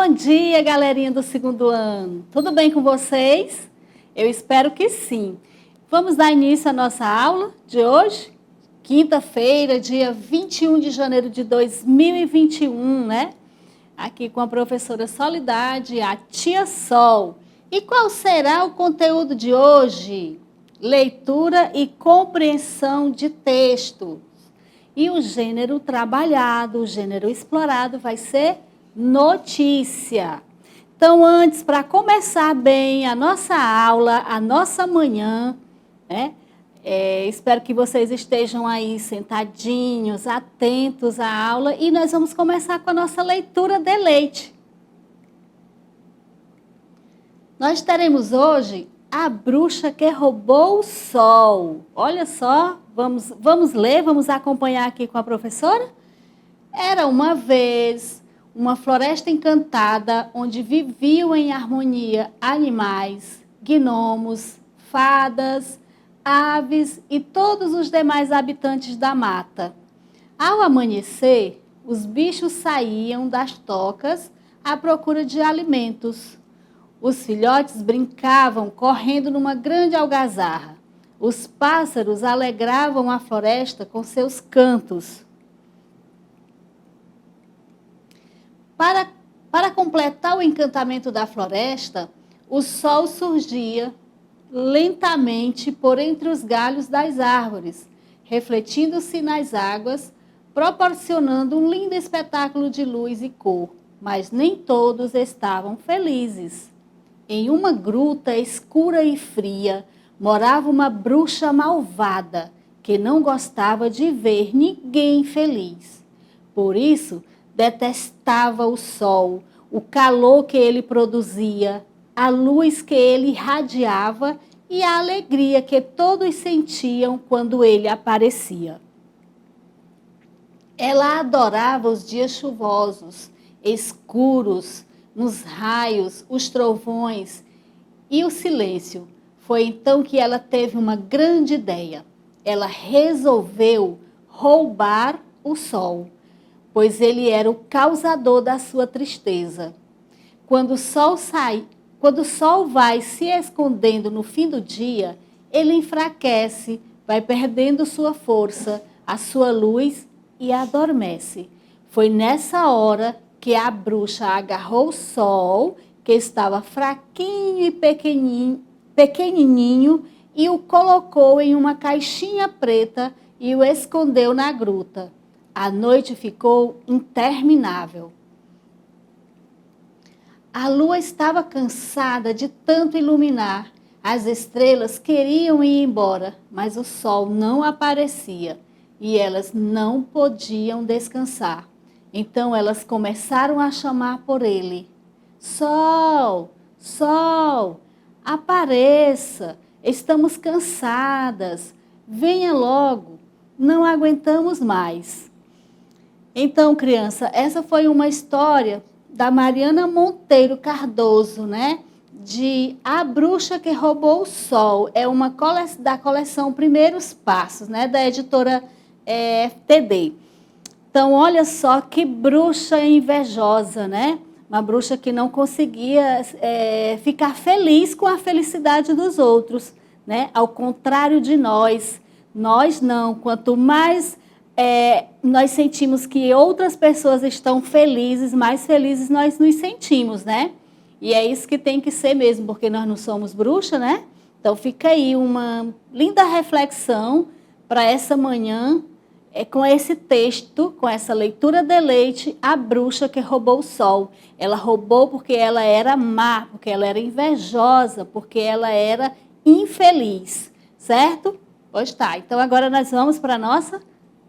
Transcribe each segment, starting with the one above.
Bom dia, galerinha do segundo ano. Tudo bem com vocês? Eu espero que sim. Vamos dar início à nossa aula de hoje, quinta-feira, dia 21 de janeiro de 2021, né? Aqui com a professora Soledade, a Tia Sol. E qual será o conteúdo de hoje? Leitura e compreensão de texto. E o gênero trabalhado, o gênero explorado vai ser notícia. Então, antes, para começar bem a nossa aula, a nossa manhã, né? Espero que vocês estejam aí sentadinhos, atentos à aula, e nós vamos começar com a nossa leitura de leite. Nós teremos hoje A Bruxa que Roubou o Sol. Olha só, vamos ler, vamos acompanhar aqui com a professora? Era uma vez uma floresta encantada onde viviam em harmonia animais, gnomos, fadas, aves e todos os demais habitantes da mata. Ao amanhecer, os bichos saíam das tocas à procura de alimentos. Os filhotes brincavam correndo numa grande algazarra. Os pássaros alegravam a floresta com seus cantos. Para completar o encantamento da floresta, o sol surgia lentamente por entre os galhos das árvores, refletindo-se nas águas, proporcionando um lindo espetáculo de luz e cor. Mas nem todos estavam felizes. Em uma gruta escura e fria, morava uma bruxa malvada, que não gostava de ver ninguém feliz. Por isso, detestava o sol, o calor que ele produzia, a luz que ele irradiava e a alegria que todos sentiam quando ele aparecia. Ela adorava os dias chuvosos, escuros, nos raios, os trovões e o silêncio. Foi então que ela teve uma grande ideia. Ela resolveu roubar o sol, pois ele era o causador da sua tristeza. Quando o sol vai se escondendo no fim do dia, ele enfraquece, vai perdendo sua força, a sua luz e adormece. Foi nessa hora que a bruxa agarrou o sol, que estava fraquinho e pequenininho, e o colocou em uma caixinha preta e o escondeu na gruta. A noite ficou interminável. A lua estava cansada de tanto iluminar. As estrelas queriam ir embora, mas o sol não aparecia e elas não podiam descansar. Então elas começaram a chamar por ele. Sol, sol, apareça, estamos cansadas, venha logo, não aguentamos mais. Então, criança, essa foi uma história da Mariana Monteiro Cardoso, né? De A Bruxa que Roubou o Sol. É uma da coleção Primeiros Passos, né? Da editora FTD. Então, olha só que bruxa invejosa, né? Uma bruxa que não conseguia ficar feliz com a felicidade dos outros, né? Ao contrário de nós. Nós não. Quanto mais nós sentimos que outras pessoas estão felizes, mais felizes nós nos sentimos, né? E é isso que tem que ser mesmo, porque nós não somos bruxa, né? Então fica aí uma linda reflexão para essa manhã, com esse texto, com essa leitura de leite, A Bruxa que Roubou o Sol. Ela roubou porque ela era má, porque ela era invejosa, porque ela era infeliz, certo? Pois tá, então agora nós vamos para a nossa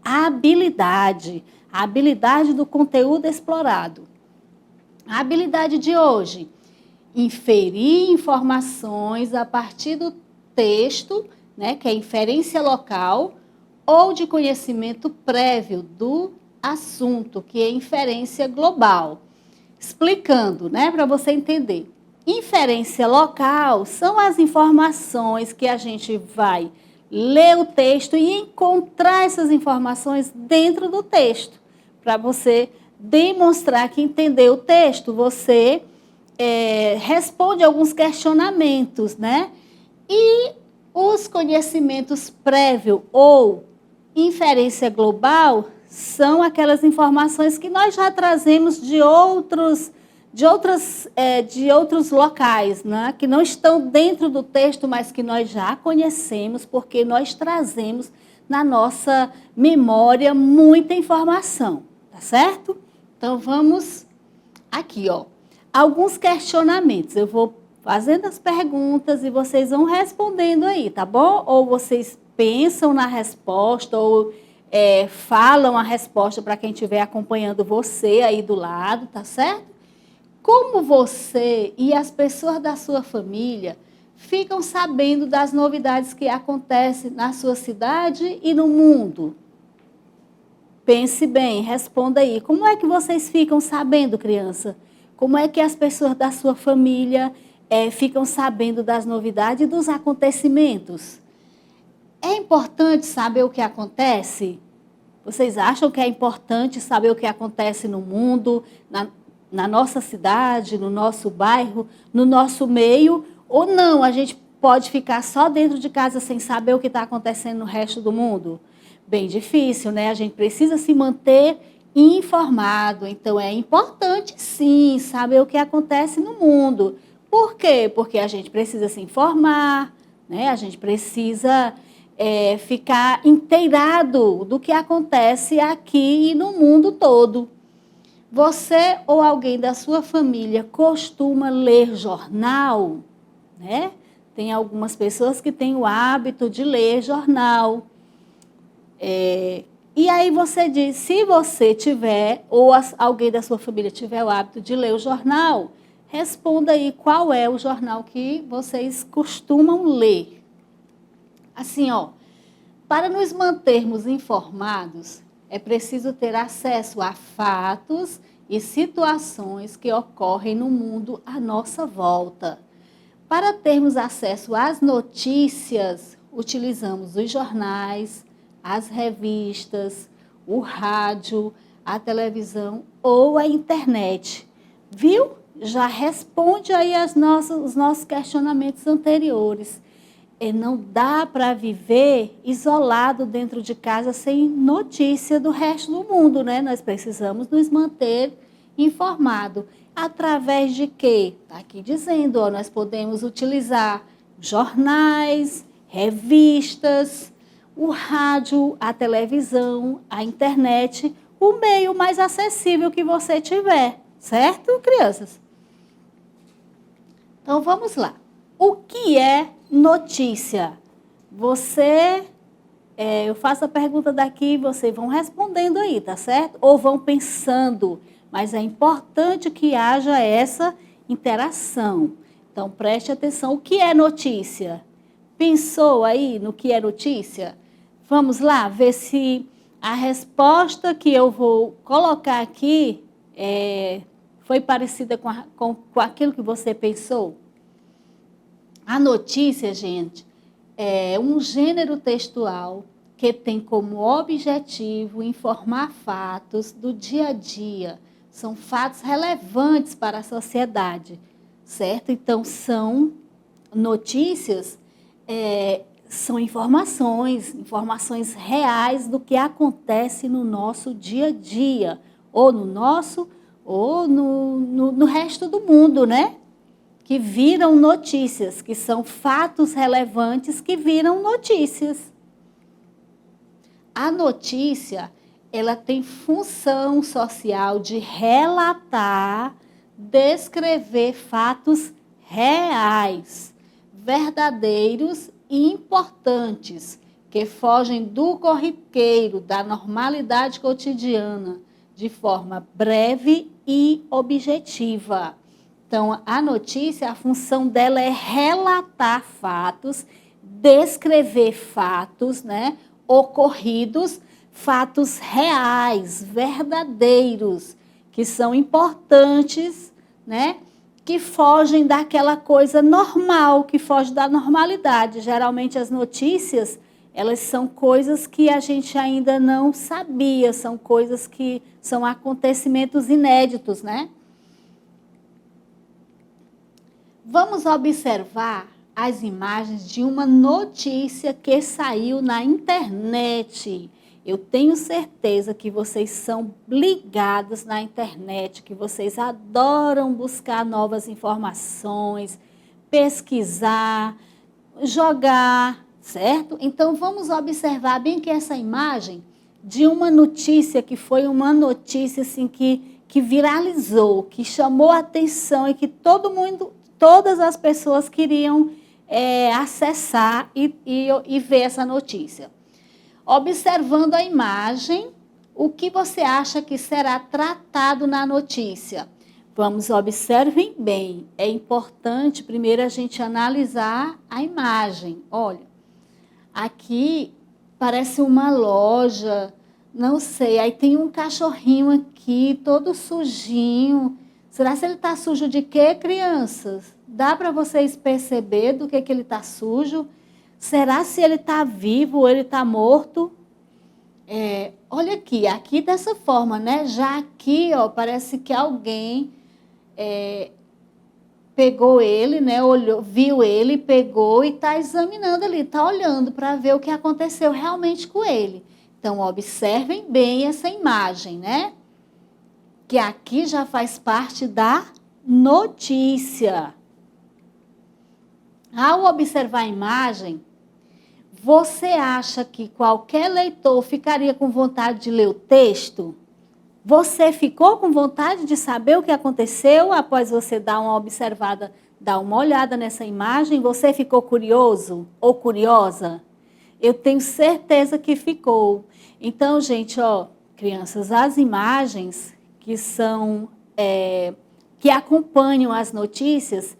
habilidade, a habilidade do conteúdo explorado. A habilidade de hoje, inferir informações a partir do texto, né, que é inferência local, ou de conhecimento prévio do assunto, que é inferência global. Explicando, né, para você entender. Inferência local são as informações que a gente vai ler o texto e encontrar essas informações dentro do texto, para você demonstrar que entendeu o texto, você responde alguns questionamentos, né? E os conhecimentos prévios ou inferência global são aquelas informações que nós já trazemos de outros locais, né? Que não estão dentro do texto, mas que nós já conhecemos, porque nós trazemos na nossa memória muita informação, tá certo? Então, vamos aqui, ó. Alguns questionamentos. Eu vou fazendo as perguntas e vocês vão respondendo aí, tá bom? Ou vocês pensam na resposta, ou falam a resposta para quem estiver acompanhando você aí do lado, tá certo? Como você e as pessoas da sua família ficam sabendo das novidades que acontecem na sua cidade e no mundo? Pense bem, responda aí. Como é que vocês ficam sabendo, criança? Como é que as pessoas da sua família ficam sabendo das novidades e dos acontecimentos? É importante saber o que acontece? Vocês acham que é importante saber o que acontece no mundo, na nossa cidade, no nosso bairro, no nosso meio? Ou não, a gente pode ficar só dentro de casa sem saber o que está acontecendo no resto do mundo? Bem difícil, né? A gente precisa se manter informado. Então, é importante, sim, saber o que acontece no mundo. Por quê? Porque a gente precisa se informar, né? A gente precisa ficar inteirado do que acontece aqui e no mundo todo. Você ou alguém da sua família costuma ler jornal, né? Tem algumas pessoas que têm o hábito de ler jornal. E aí você diz, se você tiver, ou alguém da sua família tiver o hábito de ler o jornal, responda aí qual é o jornal que vocês costumam ler. Assim, ó, para nos mantermos informados, é preciso ter acesso a fatos e situações que ocorrem no mundo à nossa volta. Para termos acesso às notícias, utilizamos os jornais, as revistas, o rádio, a televisão ou a internet. Viu? Já responde aí os nossos questionamentos anteriores. Não dá para viver isolado dentro de casa sem notícia do resto do mundo, né? Nós precisamos nos manter informados. Através de quê? Está aqui dizendo, ó, nós podemos utilizar jornais, revistas, o rádio, a televisão, a internet, o meio mais acessível que você tiver, certo, crianças? Então, vamos lá. O que é notícia? Eu faço a pergunta daqui e vocês vão respondendo aí, tá certo? Ou vão pensando, mas é importante que haja essa interação. Então, preste atenção. O que é notícia? Pensou aí no que é notícia? Vamos lá, ver se a resposta que eu vou colocar aqui foi parecida com aquilo que você pensou. A notícia, gente, é um gênero textual que tem como objetivo informar fatos do dia a dia. São fatos relevantes para a sociedade, certo? Então, são notícias, são informações reais do que acontece no nosso dia a dia, ou no resto do mundo, né? Que viram notícias, que são fatos relevantes que viram notícias. A notícia, ela tem função social de relatar, descrever fatos reais, verdadeiros e importantes, que fogem do corriqueiro, da normalidade cotidiana, de forma breve e objetiva. Então, a notícia, a função dela é relatar fatos, descrever fatos, né, ocorridos, fatos reais, verdadeiros, que são importantes, né, que fogem daquela coisa normal, que foge da normalidade. Geralmente as notícias, elas são coisas que a gente ainda não sabia, são coisas que são acontecimentos inéditos, né? Vamos observar as imagens de uma notícia que saiu na internet. Eu tenho certeza que vocês são ligados na internet, que vocês adoram buscar novas informações, pesquisar, jogar, certo? Então, vamos observar bem que essa imagem de uma notícia que foi uma notícia assim, que viralizou, que chamou a atenção e que todo mundo, todas as pessoas queriam acessar e ver essa notícia. Observando a imagem, o que você acha que será tratado na notícia? Vamos, observem bem. É importante primeiro a gente analisar a imagem. Olha, aqui parece uma loja, não sei, aí tem um cachorrinho aqui, todo sujinho. Será que ele está sujo de quê, crianças? Dá para vocês perceber do que ele está sujo? Será se ele está vivo ou ele está morto? Olha aqui dessa forma, né? Já aqui, ó, parece que alguém pegou ele, né? Olhou, viu ele, pegou e está examinando ali, está olhando para ver o que aconteceu realmente com ele. Então, observem bem essa imagem, né? Que aqui já faz parte da notícia. Ao observar a imagem, você acha que qualquer leitor ficaria com vontade de ler o texto? Você ficou com vontade de saber o que aconteceu após você dar uma observada, dar uma olhada nessa imagem? Você ficou curioso ou curiosa? Eu tenho certeza que ficou. Então, gente, ó, crianças, as imagens que acompanham as notícias,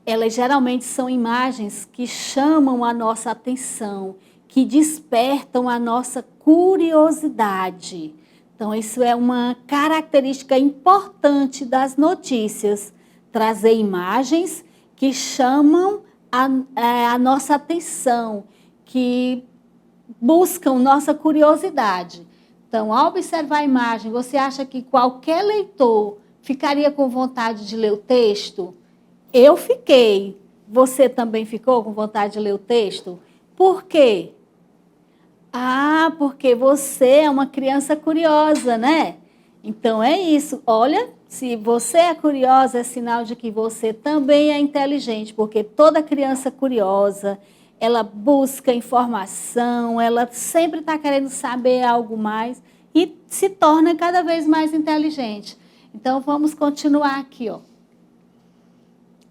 elas geralmente são imagens que chamam a nossa atenção, que despertam a nossa curiosidade. Então, isso é uma característica importante das notícias, trazer imagens que chamam a nossa atenção, que buscam nossa curiosidade. Então, ao observar a imagem, você acha que qualquer leitor ficaria com vontade de ler o texto? Eu fiquei. Você também ficou com vontade de ler o texto? Por quê? Porque você é uma criança curiosa, né? Então é isso. Olha, se você é curiosa, é sinal de que você também é inteligente, porque toda criança curiosa, ela busca informação, ela sempre está querendo saber algo mais e se torna cada vez mais inteligente. Então vamos continuar aqui, ó.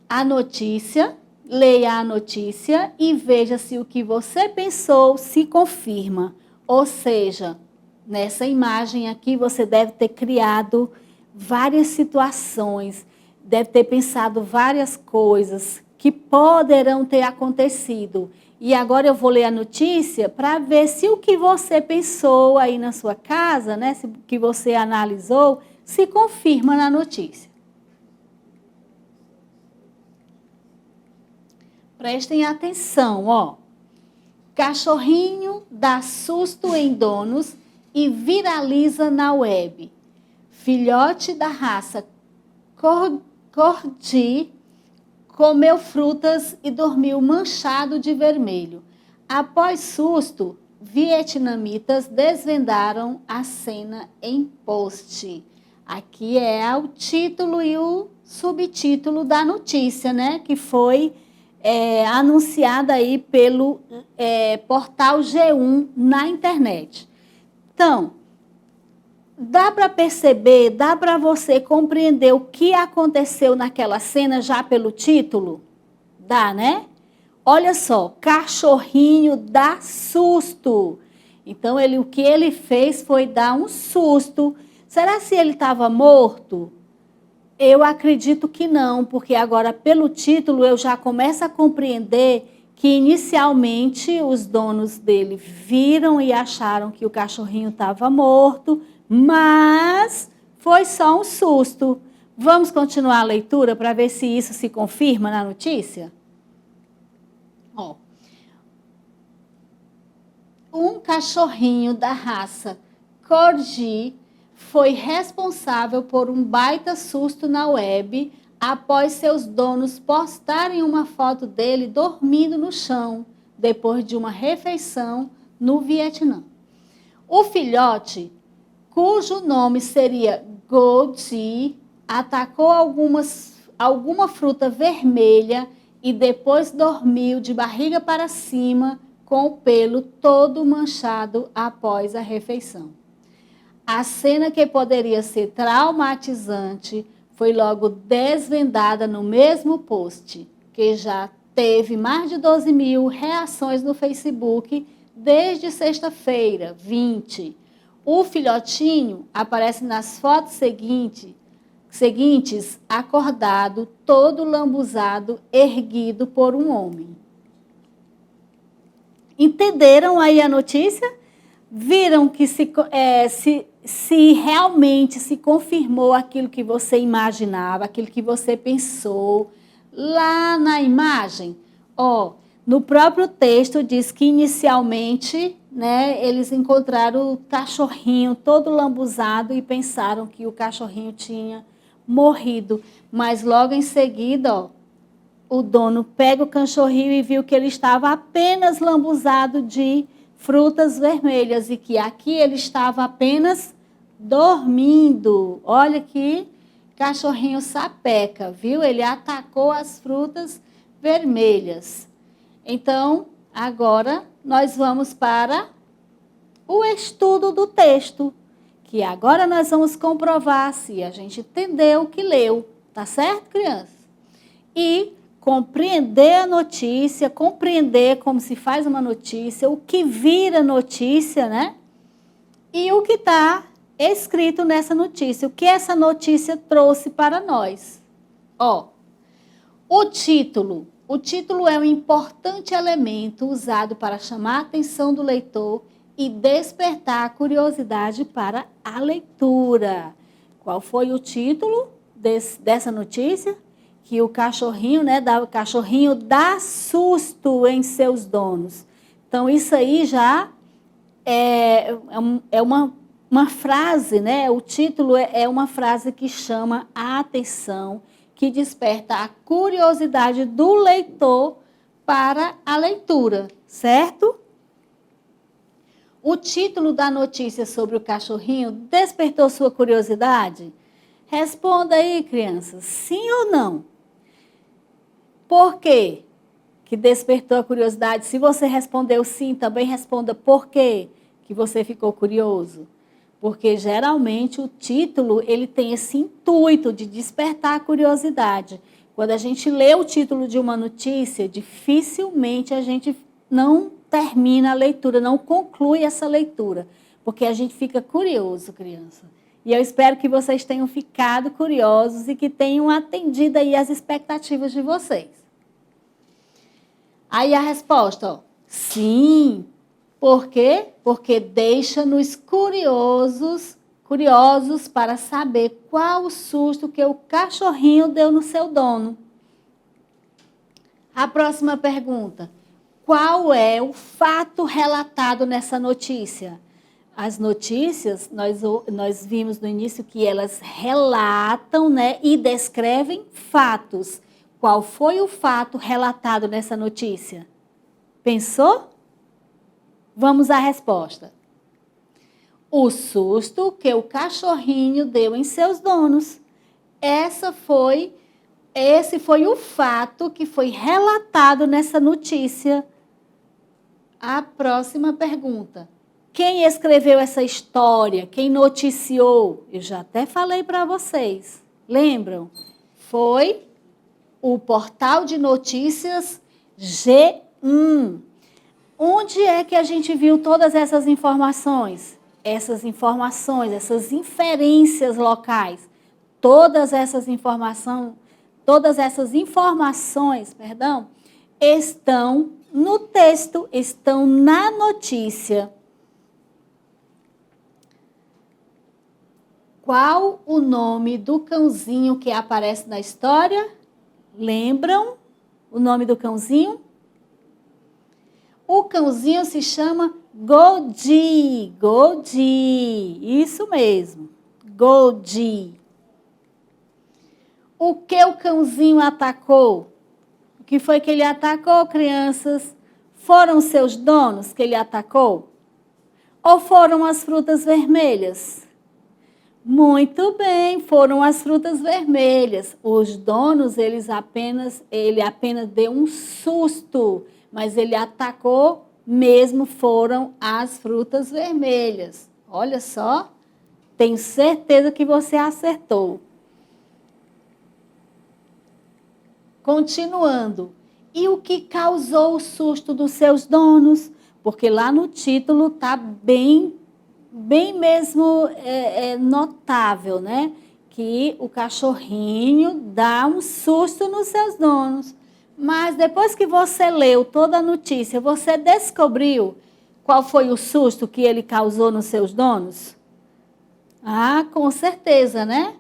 A notícia. Leia a notícia e veja se o que você pensou se confirma. Ou seja, nessa imagem aqui você deve ter criado várias situações, deve ter pensado várias coisas que poderão ter acontecido. E agora eu vou ler a notícia para ver se o que você pensou aí na sua casa, né, se o que você analisou, se confirma na notícia. Prestem atenção, ó. Cachorrinho dá susto em donos e viraliza na web. Filhote da raça Corgi comeu frutas e dormiu manchado de vermelho. Após susto, vietnamitas desvendaram a cena em post. Aqui é o título e o subtítulo da notícia, né? Que foi anunciada aí pelo portal G1 na internet. Então, dá para perceber, dá para você compreender o que aconteceu naquela cena já pelo título? Dá, né? Olha só, cachorrinho dá susto. Então, o que ele fez foi dar um susto. Será se ele estava morto? Eu acredito que não, porque agora, pelo título, eu já começo a compreender que, inicialmente, os donos dele viram e acharam que o cachorrinho estava morto, mas foi só um susto. Vamos continuar a leitura para ver se isso se confirma na notícia? Ó. um cachorrinho da raça Corgi foi responsável por um baita susto na web após seus donos postarem uma foto dele dormindo no chão depois de uma refeição no Vietnã. O filhote, cujo nome seria Goji, atacou alguma fruta vermelha e depois dormiu de barriga para cima com o pelo todo manchado após a refeição. A cena, que poderia ser traumatizante, foi logo desvendada no mesmo post, que já teve mais de 12 mil reações no Facebook desde sexta-feira, 20. O filhotinho aparece nas fotos seguintes acordado, todo lambuzado, erguido por um homem. Entenderam aí a notícia? Viram que se realmente se confirmou aquilo que você imaginava, aquilo que você pensou lá na imagem? No próprio texto diz que inicialmente, né, eles encontraram o cachorrinho todo lambuzado e pensaram que o cachorrinho tinha morrido. Mas logo em seguida, o dono pega o cachorrinho e viu que ele estava apenas lambuzado de frutas vermelhas e que aqui ele estava apenas dormindo. Olha que cachorrinho sapeca, viu? Ele atacou as frutas vermelhas. Então, agora nós vamos para o estudo do texto, que agora nós vamos comprovar se a gente entendeu o que leu. Tá certo, crianças? E compreender a notícia, compreender como se faz uma notícia, o que vira notícia, né? E o que está escrito nessa notícia, o que essa notícia trouxe para nós. O título é um importante elemento usado para chamar a atenção do leitor e despertar a curiosidade para a leitura. Qual foi o título dessa notícia? Que o cachorrinho, o cachorrinho dá susto em seus donos. Então, isso aí já é uma frase, né? O título é uma frase que chama a atenção, que desperta a curiosidade do leitor para a leitura, certo? O título da notícia sobre o cachorrinho despertou sua curiosidade? Responda aí, crianças, sim ou não? Por quê que despertou a curiosidade? Se você respondeu sim, também responda por quê que você ficou curioso. Porque geralmente o título ele tem esse intuito de despertar a curiosidade. Quando a gente lê o título de uma notícia, dificilmente a gente não termina a leitura, não conclui essa leitura, porque a gente fica curioso, criança. E eu espero que vocês tenham ficado curiosos e que tenham atendido aí as expectativas de vocês. Aí a resposta, sim. Por quê? Porque deixa-nos curiosos para saber qual o susto que o cachorrinho deu no seu dono. A próxima pergunta. Qual é o fato relatado nessa notícia? As notícias, nós vimos no início que elas relatam, né, e descrevem fatos. Qual foi o fato relatado nessa notícia? Pensou? Vamos à resposta. O susto que o cachorrinho deu em seus donos. Esse foi o fato que foi relatado nessa notícia. A próxima pergunta. Quem escreveu essa história? Quem noticiou? Eu já até falei para vocês. Lembram? Foi o portal de notícias G1. Onde é que a gente viu todas essas informações? Essas inferências locais. Todas essas informações, estão no texto, estão na notícia. Qual o nome do cãozinho que aparece na história? Lembram o nome do cãozinho? O cãozinho se chama Goldi. Goldi. Isso mesmo. Goldi. O que o cãozinho atacou? O que foi que ele atacou, crianças? Foram seus donos que ele atacou? Ou foram as frutas vermelhas? Muito bem, foram as frutas vermelhas. Os donos, ele apenas deu um susto, mas ele atacou mesmo, foram as frutas vermelhas. Olha só, tenho certeza que você acertou. Continuando. E o que causou o susto dos seus donos? Porque lá no título está bem mesmo notável, né? Que o cachorrinho dá um susto nos seus donos. Mas depois que você leu toda a notícia, você descobriu qual foi o susto que ele causou nos seus donos? Ah, com certeza, né?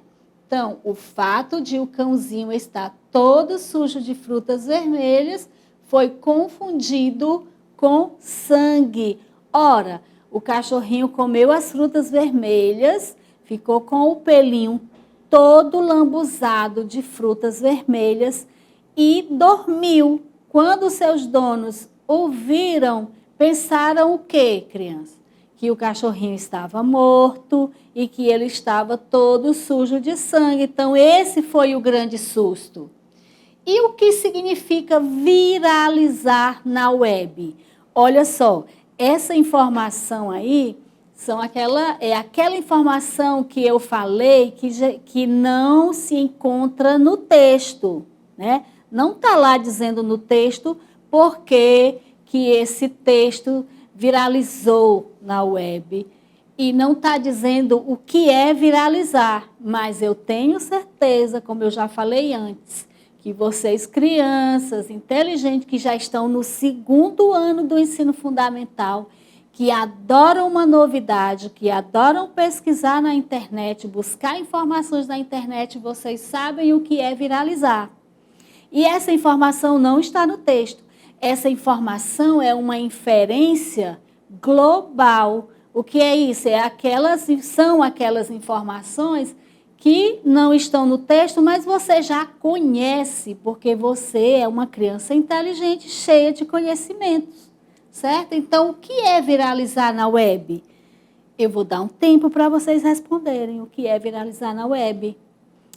Então, o fato de o cãozinho estar todo sujo de frutas vermelhas foi confundido com sangue. Ora, o cachorrinho comeu as frutas vermelhas, ficou com o pelinho todo lambuzado de frutas vermelhas e dormiu. Quando seus donos ouviram, pensaram o quê, criança? Que o cachorrinho estava morto e que ele estava todo sujo de sangue. Então, esse foi o grande susto. E o que significa viralizar na web? Olha só, essa informação aí é aquela informação que eu falei que não se encontra no texto, né? Não está lá dizendo no texto por que esse texto viralizou na web. E não está dizendo o que é viralizar, mas eu tenho certeza, como eu já falei antes, que vocês, crianças inteligentes que já estão no 2º ano do ensino fundamental, que adoram uma novidade, que adoram pesquisar na internet, buscar informações na internet, vocês sabem o que é viralizar. E essa informação não está no texto. Essa informação é uma inferência global. O que é isso? São aquelas informações que não estão no texto, mas você já conhece, porque você é uma criança inteligente, cheia de conhecimentos, certo? Então, o que é viralizar na web? Eu vou dar um tempo para vocês responderem o que é viralizar na web.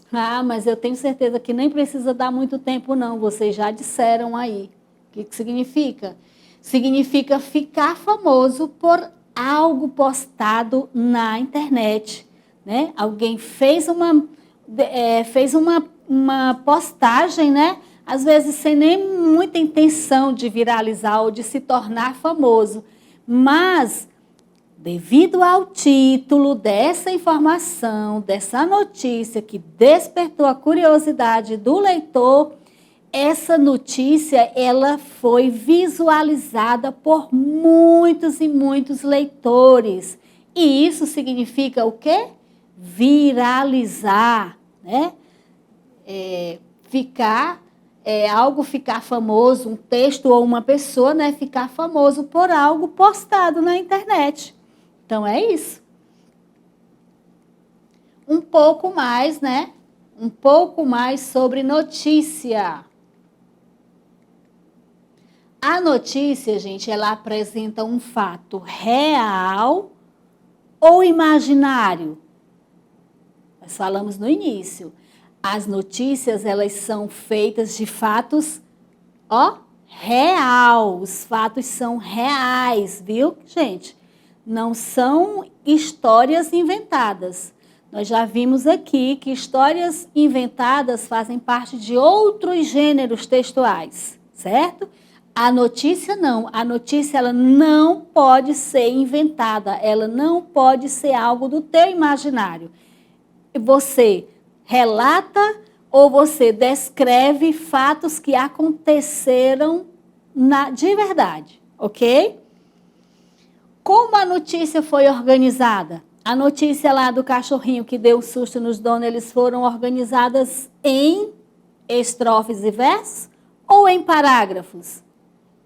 Ah, mas eu tenho certeza que nem precisa dar muito tempo, não. Vocês já disseram aí. O que significa? Significa ficar famoso por algo postado na internet, né? Alguém fez uma postagem, né? Às vezes sem nem muita intenção de viralizar ou de se tornar famoso, mas devido ao título dessa informação, dessa notícia que despertou a curiosidade do leitor, essa notícia ela foi visualizada por muitos e muitos leitores. E isso significa o quê? Viralizar, né? Algo ficar famoso, um texto ou uma pessoa, né? Ficar famoso por algo postado na internet. Então, é isso. Um pouco mais, né? Um pouco mais sobre notícia. A notícia, gente, ela apresenta um fato real ou imaginário. Nós falamos no início. As notícias, elas são feitas de fatos, real. Os fatos são reais, viu, gente? Não são histórias inventadas. Nós já vimos aqui que histórias inventadas fazem parte de outros gêneros textuais, certo? A notícia não. A notícia ela não pode ser inventada. Ela não pode ser algo do teu imaginário. Você relata ou você descreve fatos que aconteceram de verdade, ok? Como a notícia foi organizada? A notícia lá do cachorrinho que deu susto nos donos, eles foram organizadas em estrofes e versos ou em parágrafos?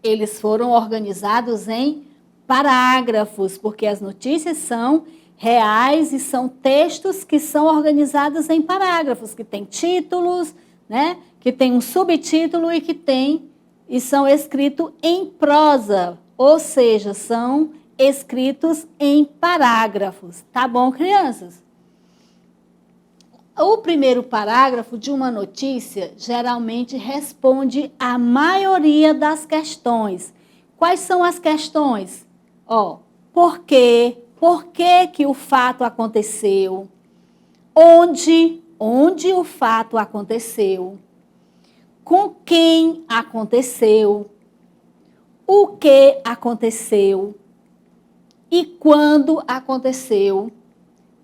Eles foram organizados em parágrafos, porque as notícias são reais e são textos que são organizados em parágrafos, que têm títulos, né? Que tem um subtítulo e são escritos em prosa, ou seja, são escritos em parágrafos. Tá bom, crianças? O primeiro parágrafo de uma notícia geralmente responde a maioria das questões. Quais são as questões? Por quê? Por que que o fato aconteceu? Onde o fato aconteceu? Com quem aconteceu? O que aconteceu? E quando aconteceu?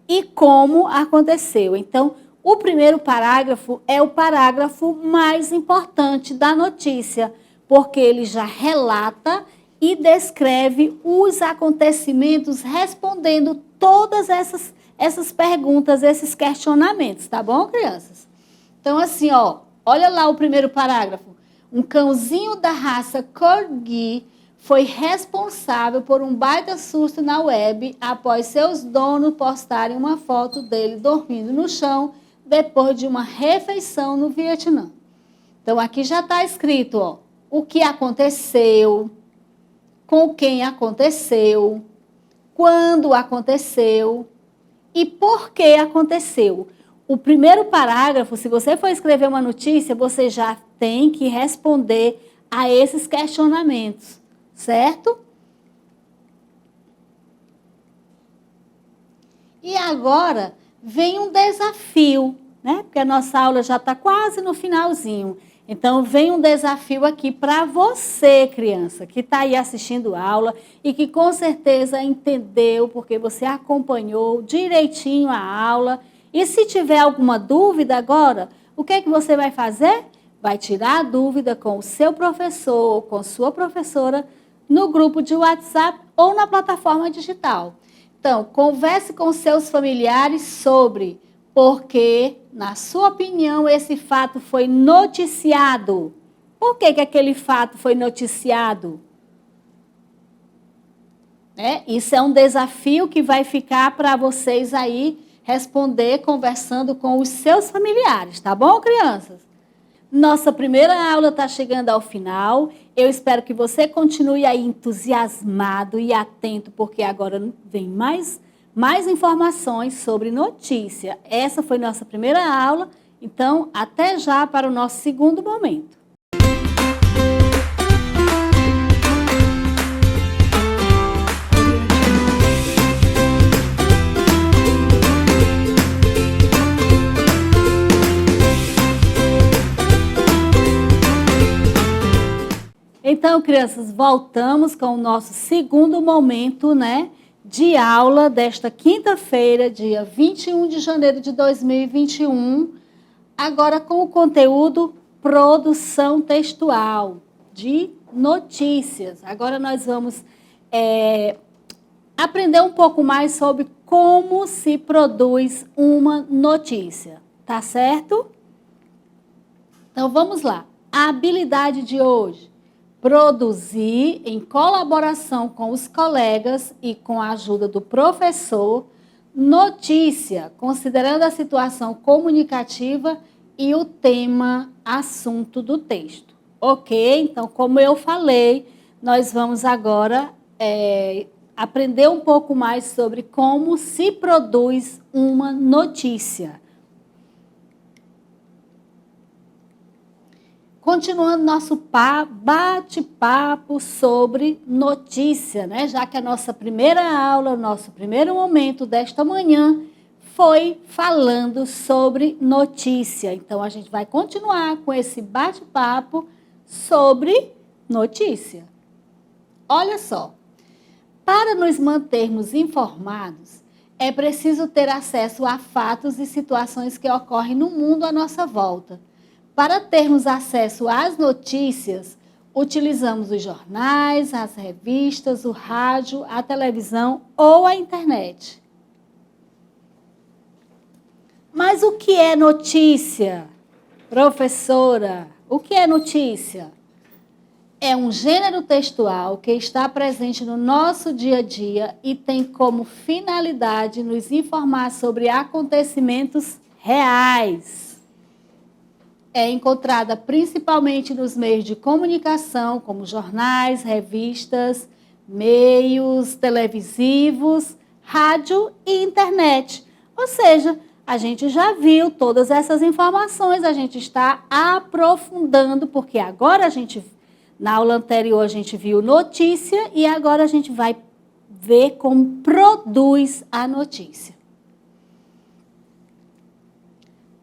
E como aconteceu? Então, o primeiro parágrafo é o parágrafo mais importante da notícia, porque ele já relata e descreve os acontecimentos respondendo todas essas perguntas, esses questionamentos, tá bom, crianças? Então, assim, olha lá o primeiro parágrafo. Um cãozinho da raça Corgi foi responsável por um baita susto na web após seus donos postarem uma foto dele dormindo no chão depois de uma refeição no Vietnã. Então, aqui já está escrito, o que aconteceu, com quem aconteceu, quando aconteceu e por que aconteceu. O primeiro parágrafo, se você for escrever uma notícia, você já tem que responder a esses questionamentos, certo? E agora vem um desafio, né? Porque a nossa aula já está quase no finalzinho. Então, vem um desafio aqui para você, criança, que está aí assistindo a aula e que com certeza entendeu, porque você acompanhou direitinho a aula. E se tiver alguma dúvida agora, o que é que você vai fazer? Vai tirar a dúvida com o seu professor ou com sua professora no grupo de WhatsApp ou na plataforma digital. Então, converse com seus familiares sobre por que, na sua opinião, esse fato foi noticiado. Por que aquele fato foi noticiado? Isso é um desafio que vai ficar para vocês aí responder conversando com os seus familiares, tá bom, crianças? Nossa primeira aula está chegando ao final. Eu espero que você continue aí entusiasmado e atento, porque agora vem mais informações sobre notícia. Essa foi nossa primeira aula, então até já para o nosso segundo momento. Então, crianças, voltamos com o nosso segundo momento, de aula desta quinta-feira, dia 21 de janeiro de 2021, agora com o conteúdo produção textual de notícias. Agora nós vamos aprender um pouco mais sobre como se produz uma notícia, tá certo? Então, vamos lá. A habilidade de hoje: produzir em colaboração com os colegas e com a ajuda do professor notícia, considerando a situação comunicativa e o tema, assunto do texto. Ok? Então, como eu falei, nós vamos agora aprender um pouco mais sobre como se produz uma notícia. Continuando nosso bate-papo sobre notícia, já que a nossa primeira aula, o nosso primeiro momento desta manhã foi falando sobre notícia. Então, a gente vai continuar com esse bate-papo sobre notícia. Olha só, para nos mantermos informados, é preciso ter acesso a fatos e situações que ocorrem no mundo à nossa volta. Para termos acesso às notícias, utilizamos os jornais, as revistas, o rádio, a televisão ou a internet. Mas o que é notícia? Professora, o que é notícia? É um gênero textual que está presente no nosso dia a dia e tem como finalidade nos informar sobre acontecimentos reais. É encontrada principalmente nos meios de comunicação, como jornais, revistas, meios televisivos, rádio e internet. Ou seja, a gente já viu todas essas informações, a gente está aprofundando, porque agora na aula anterior a gente viu notícia e agora a gente vai ver como produz a notícia.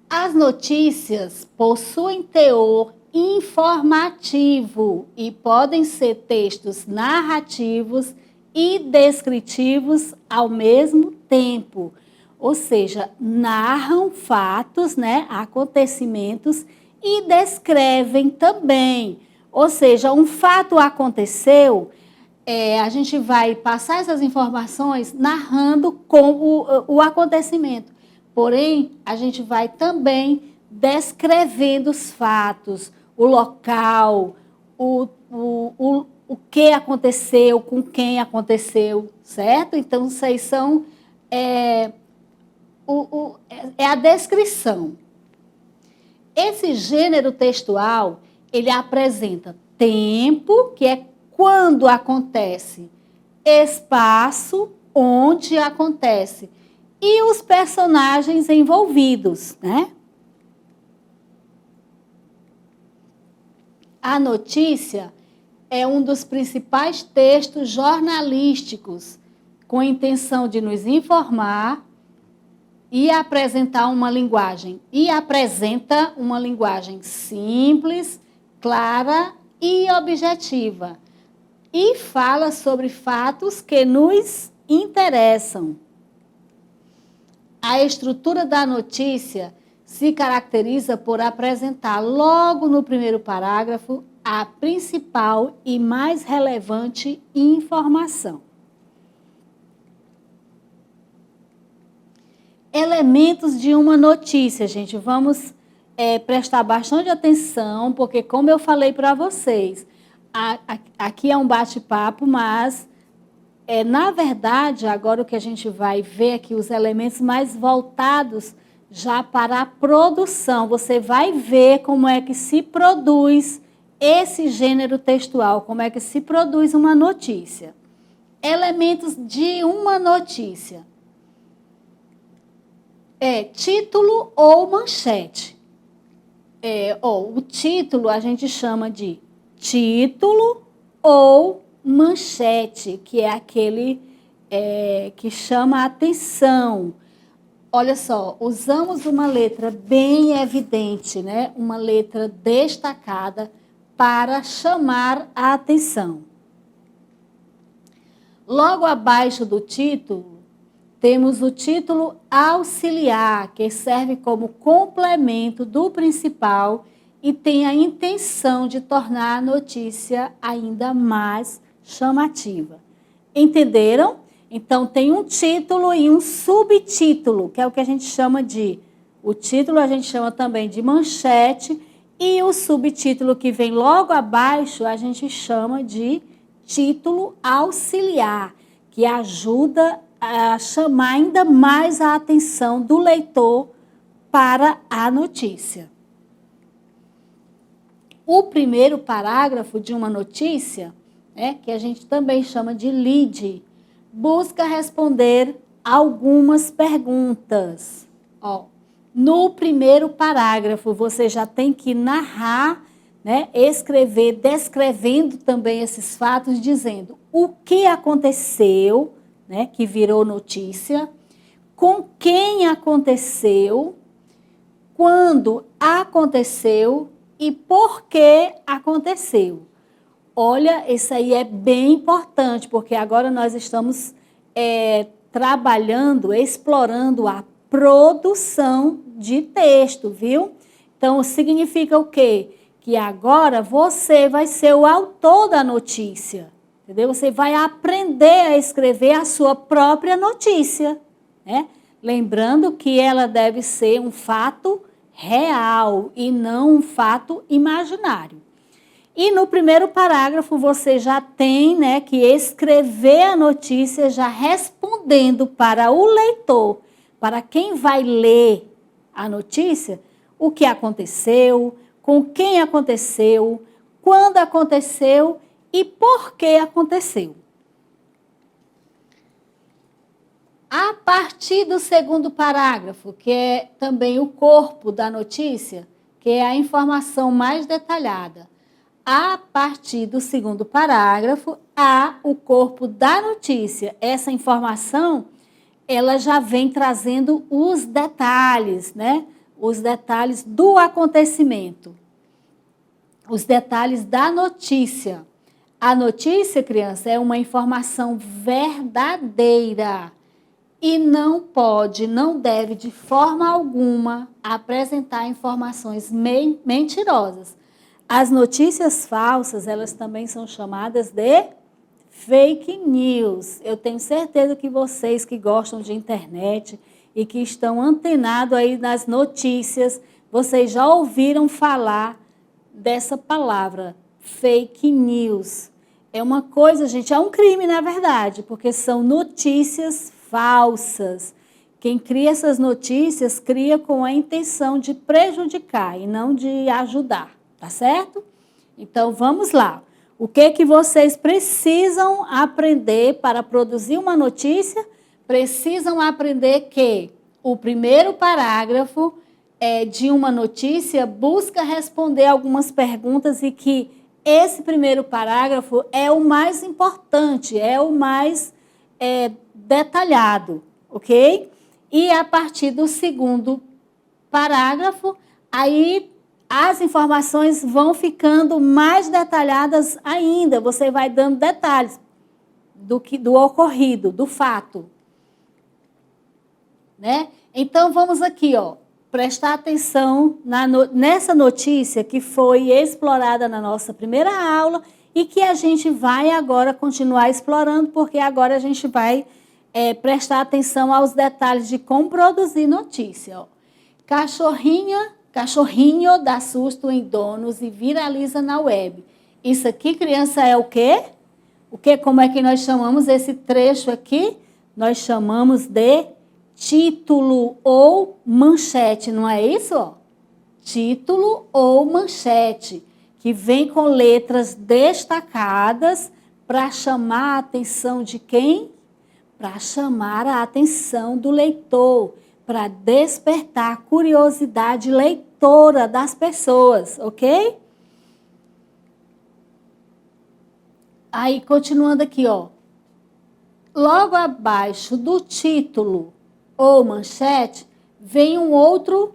As notícias possuem teor informativo e podem ser textos narrativos e descritivos ao mesmo tempo. Ou seja, narram fatos, né, acontecimentos e descrevem também. Ou seja, um fato aconteceu, a gente vai passar essas informações narrando com o acontecimento. Porém, a gente vai também descrevendo os fatos, o local, o que aconteceu, com quem aconteceu, certo? Então, isso aí são, é a descrição. Esse gênero textual, ele apresenta tempo, que é quando acontece, espaço, onde acontece, e os personagens envolvidos, né? A notícia é um dos principais textos jornalísticos com a intenção de nos informar e apresentar uma linguagem. E apresenta uma linguagem simples, clara e objetiva. E fala sobre fatos que nos interessam. A estrutura da notícia se caracteriza por apresentar logo no primeiro parágrafo a principal e mais relevante informação. Elementos de uma notícia, gente. Vamos prestar bastante atenção, porque como eu falei para vocês, aqui é um bate-papo, mas na verdade, agora o que a gente vai ver aqui, os elementos mais voltados já para a produção. Você vai ver como é que se produz esse gênero textual, como é que se produz uma notícia. Elementos de uma notícia. Título ou manchete. O título a gente chama de título ou manchete, que é aquele que chama a atenção. Olha só, usamos uma letra bem evidente, né? Uma letra destacada para chamar a atenção. Logo abaixo do título, temos o título auxiliar, que serve como complemento do principal e tem a intenção de tornar a notícia ainda mais chamativa. Entenderam? Então, tem um título e um subtítulo, que é o que a gente chama de... O título a gente chama também de manchete e o subtítulo que vem logo abaixo a gente chama de título auxiliar, que ajuda a chamar ainda mais a atenção do leitor para a notícia. O primeiro parágrafo de uma notícia, que a gente também chama de lead, busca responder algumas perguntas. No primeiro parágrafo, você já tem que narrar, escrever, descrevendo também esses fatos, dizendo o que aconteceu, que virou notícia, com quem aconteceu, quando aconteceu e por que aconteceu. Olha, isso aí é bem importante, porque agora nós estamos trabalhando, explorando a produção de texto, viu? Então, significa o quê? Que agora você vai ser o autor da notícia, entendeu? Você vai aprender a escrever a sua própria notícia, né? Lembrando que ela deve ser um fato real e não um fato imaginário. E no primeiro parágrafo você já tem, né, que escrever a notícia já respondendo para o leitor, para quem vai ler a notícia, o que aconteceu, com quem aconteceu, quando aconteceu e por que aconteceu. A partir do segundo parágrafo, que é também o corpo da notícia, que é a informação mais detalhada, a partir do segundo parágrafo, há o corpo da notícia. Essa informação, ela já vem trazendo os detalhes, né? Os detalhes do acontecimento, os detalhes da notícia. A notícia, criança, é uma informação verdadeira e não pode, não deve de forma alguma apresentar informações mentirosas. As notícias falsas, elas também são chamadas de fake news. Eu tenho certeza que vocês que gostam de internet e que estão antenados aí nas notícias, vocês já ouviram falar dessa palavra, fake news. É uma coisa, gente, é um crime, na verdade, porque são notícias falsas. Quem cria essas notícias, cria com a intenção de prejudicar e não de ajudar. Tá certo? Então, vamos lá. O que vocês precisam aprender para produzir uma notícia? Precisam aprender que o primeiro parágrafo de uma notícia busca responder algumas perguntas e que esse primeiro parágrafo é o mais importante, é o mais detalhado, ok? E a partir do segundo parágrafo, aí as informações vão ficando mais detalhadas ainda. Você vai dando detalhes do ocorrido, do fato. Né? Então, vamos aqui, ó, prestar atenção nessa notícia que foi explorada na nossa primeira aula e que a gente vai agora continuar explorando, porque agora a gente vai prestar atenção aos detalhes de como produzir notícia. Ó. Cachorrinho dá susto em donos e viraliza na web. Isso aqui, criança, é o quê? Como é que nós chamamos esse trecho aqui? Nós chamamos de título ou manchete, não é isso? Ó? Título ou manchete, que vem com letras destacadas para chamar a atenção de quem? Para chamar a atenção do leitor, para despertar a curiosidade leitora das pessoas, ok? Aí, continuando aqui, ó. Logo abaixo do título ou manchete, vem um outro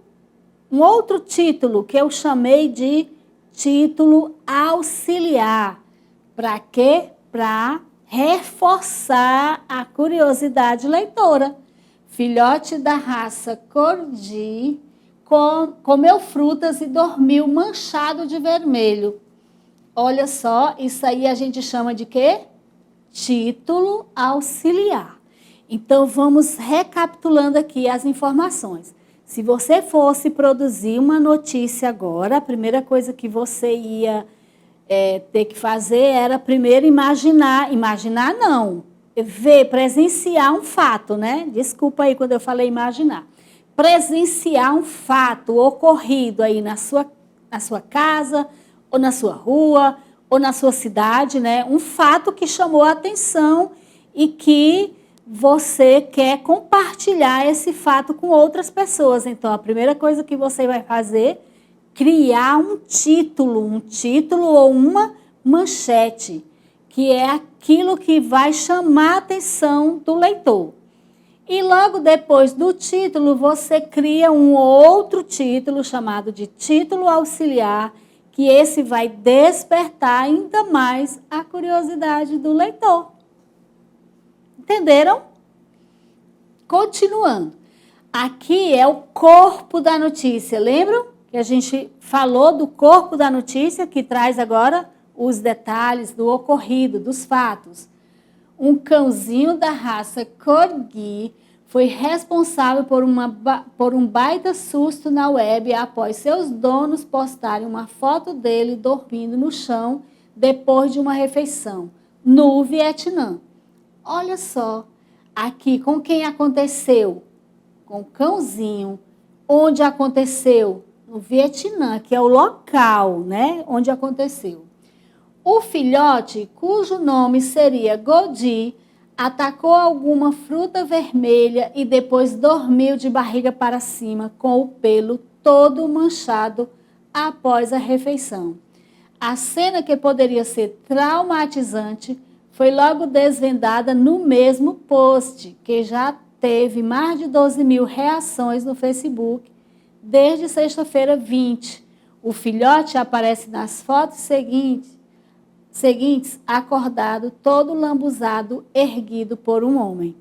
título que eu chamei de título auxiliar. Para quê? Para reforçar a curiosidade leitora. Filhote da raça Corgi comeu frutas e dormiu manchado de vermelho. Olha só, isso aí a gente chama de quê? Título auxiliar. Então, vamos recapitulando aqui as informações. Se você fosse produzir uma notícia agora, a primeira coisa que você ia ter que fazer era primeiro imaginar não, presenciar um fato, né? Desculpa aí quando eu falei imaginar. Presenciar um fato ocorrido aí na sua casa, ou na sua rua, ou na sua cidade, né? Um fato que chamou a atenção e que você quer compartilhar esse fato com outras pessoas. Então, a primeira coisa que você vai fazer, criar um título ou uma manchete, que é aquilo que vai chamar a atenção do leitor. E logo depois do título, você cria um outro título chamado de título auxiliar, que esse vai despertar ainda mais a curiosidade do leitor. Entenderam? Continuando. Aqui é o corpo da notícia. Lembram que a gente falou do corpo da notícia, que traz agora os detalhes do ocorrido, dos fatos? Um cãozinho da raça Corgi foi responsável por um baita susto na web após seus donos postarem uma foto dele dormindo no chão depois de uma refeição no Vietnã. Olha só, aqui com quem aconteceu? Com o cãozinho. Onde aconteceu? No Vietnã, que é o local, né, onde aconteceu. O filhote, cujo nome seria Godi, atacou alguma fruta vermelha e depois dormiu de barriga para cima com o pelo todo manchado após a refeição. A cena, que poderia ser traumatizante, foi logo desvendada no mesmo post, que já teve mais de 12 mil reações no Facebook desde sexta-feira 20. O filhote aparece nas fotos seguintes, acordado, todo lambuzado, erguido por um homem.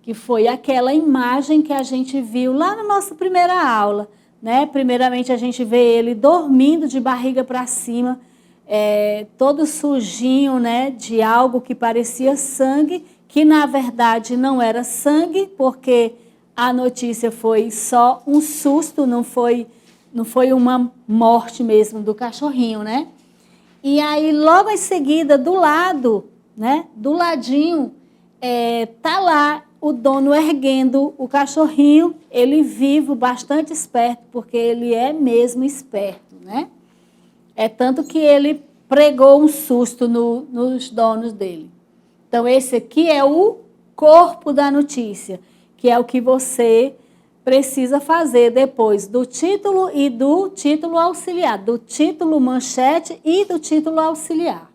Que foi aquela imagem que a gente viu lá na nossa primeira aula, né? Primeiramente a gente vê ele dormindo de barriga para cima, todo sujinho, né? De algo que parecia sangue, que na verdade não era sangue, porque a notícia foi só um susto, não foi uma morte mesmo do cachorrinho, né? E aí, logo em seguida, do lado, né, do ladinho, tá lá o dono erguendo o cachorrinho, ele vivo, bastante esperto, porque ele é mesmo esperto, né? É tanto que ele pregou um susto nos donos dele. Então, esse aqui é o corpo da notícia, que é o que você precisa fazer depois do título e do título auxiliar, do título manchete e do título auxiliar.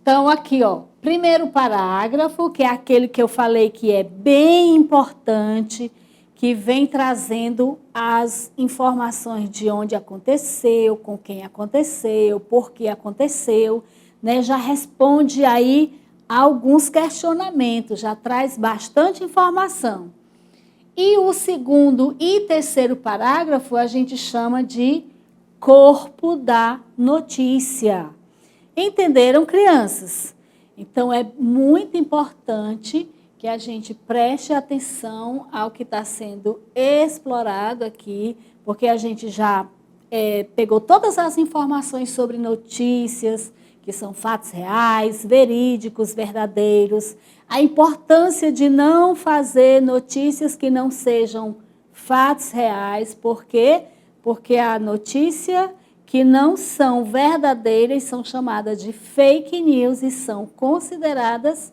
Então, aqui, ó, primeiro parágrafo, que é aquele que eu falei que é bem importante, que vem trazendo as informações de onde aconteceu, com quem aconteceu, por que aconteceu, né? Já responde aí alguns questionamentos, já traz bastante informação. E o segundo e terceiro parágrafo a gente chama de corpo da notícia. Entenderam, crianças? Então, é muito importante que a gente preste atenção ao que está sendo explorado aqui, porque a gente já pegou todas as informações sobre notícias, que são fatos reais, verídicos, verdadeiros, a importância de não fazer notícias que não sejam fatos reais, por quê? Porque a notícia que não são verdadeiras são chamadas de fake news e são consideradas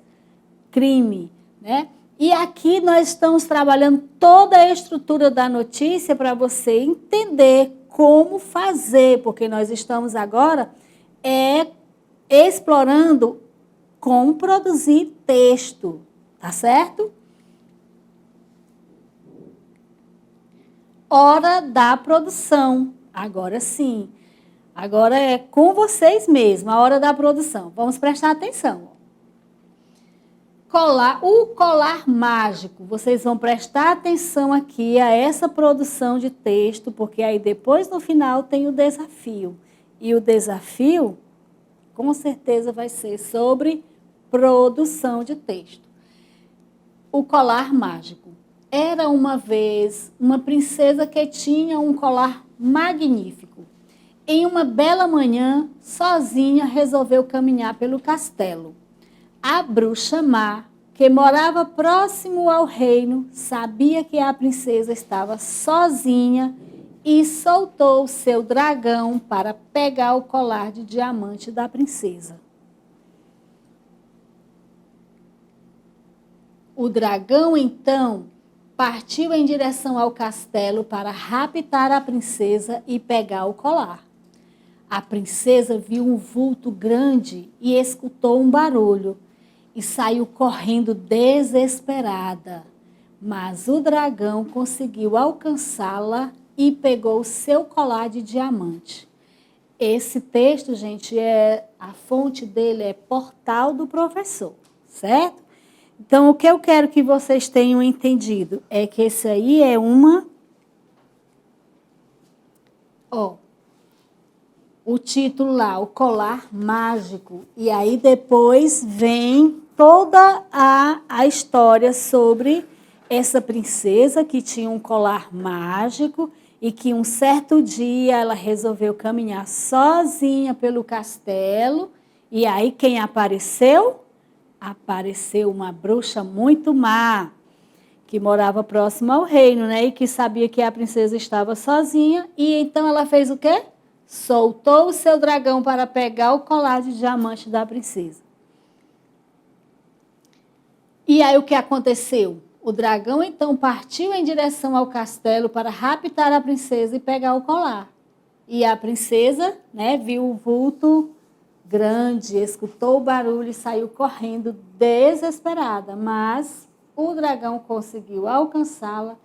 crime, né? E aqui nós estamos trabalhando toda a estrutura da notícia para você entender como fazer, porque nós estamos agora explorando como produzir texto, tá certo? Hora da produção. Agora sim. Agora é com vocês mesmo, a hora da produção. Vamos prestar atenção. O colar mágico. Vocês vão prestar atenção aqui a essa produção de texto, porque aí depois no final tem o desafio. E o desafio, com certeza, vai ser sobre produção de texto. O colar mágico. Era uma vez uma princesa que tinha um colar magnífico. Em uma bela manhã, sozinha, resolveu caminhar pelo castelo. A bruxa má, que morava próximo ao reino, sabia que a princesa estava sozinha e soltou seu dragão para pegar o colar de diamante da princesa. O dragão, então, partiu em direção ao castelo para raptar a princesa e pegar o colar. A princesa viu um vulto grande e escutou um barulho e saiu correndo desesperada. Mas o dragão conseguiu alcançá-la e pegou seu colar de diamante. Esse texto, gente, a fonte dele é Portal do Professor, certo? Então, o que eu quero que vocês tenham entendido é que esse aí é o título lá, o colar mágico. E aí depois vem toda a história sobre essa princesa que tinha um colar mágico e que um certo dia ela resolveu caminhar sozinha pelo castelo. E aí quem apareceu? Apareceu uma bruxa muito má, que morava próximo ao reino, né? E que sabia que a princesa estava sozinha. E então ela fez o quê? Soltou o seu dragão para pegar o colar de diamante da princesa. E aí o que aconteceu? O dragão então partiu em direção ao castelo para raptar a princesa e pegar o colar. E a princesa, né, viu o vulto grande, escutou o barulho e saiu correndo desesperada, mas o dragão conseguiu alcançá-la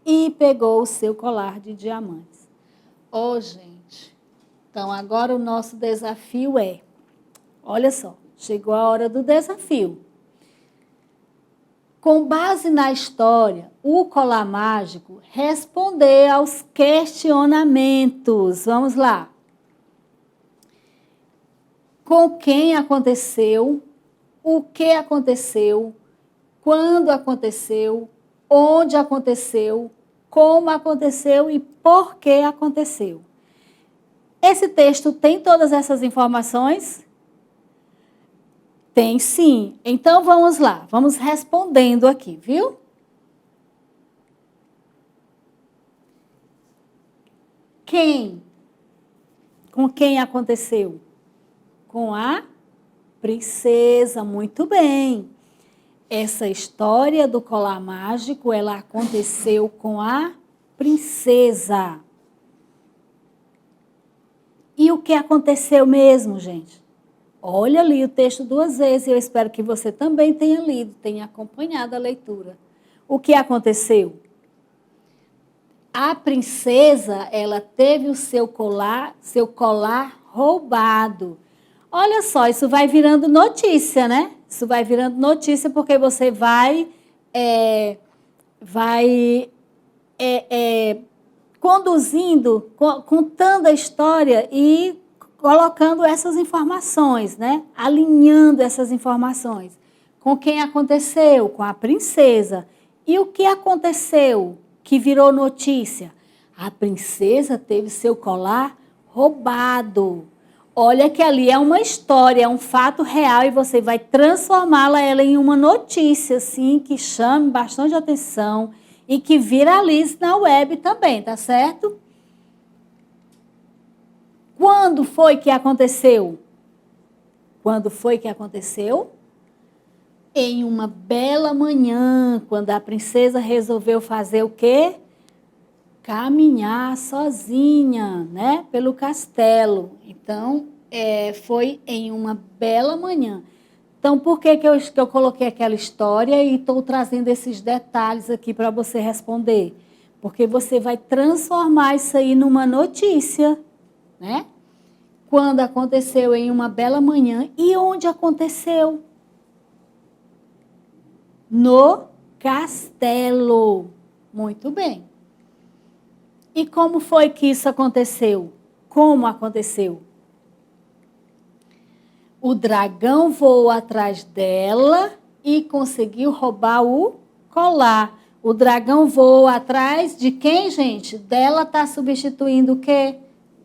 e pegou o seu colar de diamantes. Gente, então agora o nosso desafio é, olha só, chegou a hora do desafio. Com base na história, o colar mágico responder aos questionamentos. Vamos lá. Com quem aconteceu? O que aconteceu? Quando aconteceu? Onde aconteceu? Como aconteceu e por que aconteceu? Esse texto tem todas essas informações? Tem sim. Então vamos lá, vamos respondendo aqui, viu? Quem? Com quem aconteceu? Com a princesa, muito bem. Essa história do colar mágico, ela aconteceu com a princesa. E o que aconteceu mesmo, gente? Olha ali o texto 2 vezes, eu espero que você também tenha lido, tenha acompanhado a leitura. O que aconteceu? A princesa, ela teve o seu colar roubado. Olha só, isso vai virando notícia, né? Isso vai virando notícia porque você vai conduzindo, contando a história e colocando essas informações, né? Alinhando essas informações. Com quem aconteceu? Com a princesa. E o que aconteceu que virou notícia? A princesa teve seu colar roubado. Olha que ali é uma história, é um fato real e você vai transformá-la ela em uma notícia, assim, que chame bastante atenção e que viralize na web também, tá certo? Quando foi que aconteceu? Quando foi que aconteceu? Em uma bela manhã, quando a princesa resolveu fazer o quê? Caminhar sozinha, né, pelo castelo. Então, foi em uma bela manhã. Então, por que eu coloquei aquela história e estou trazendo esses detalhes aqui para você responder? Porque você vai transformar isso aí numa notícia, né? Quando aconteceu em uma bela manhã. E onde aconteceu? No castelo. Muito bem. E como foi que isso aconteceu? Como aconteceu? O dragão voou atrás dela e conseguiu roubar o colar. O dragão voou atrás de quem, gente? Dela está substituindo o quê?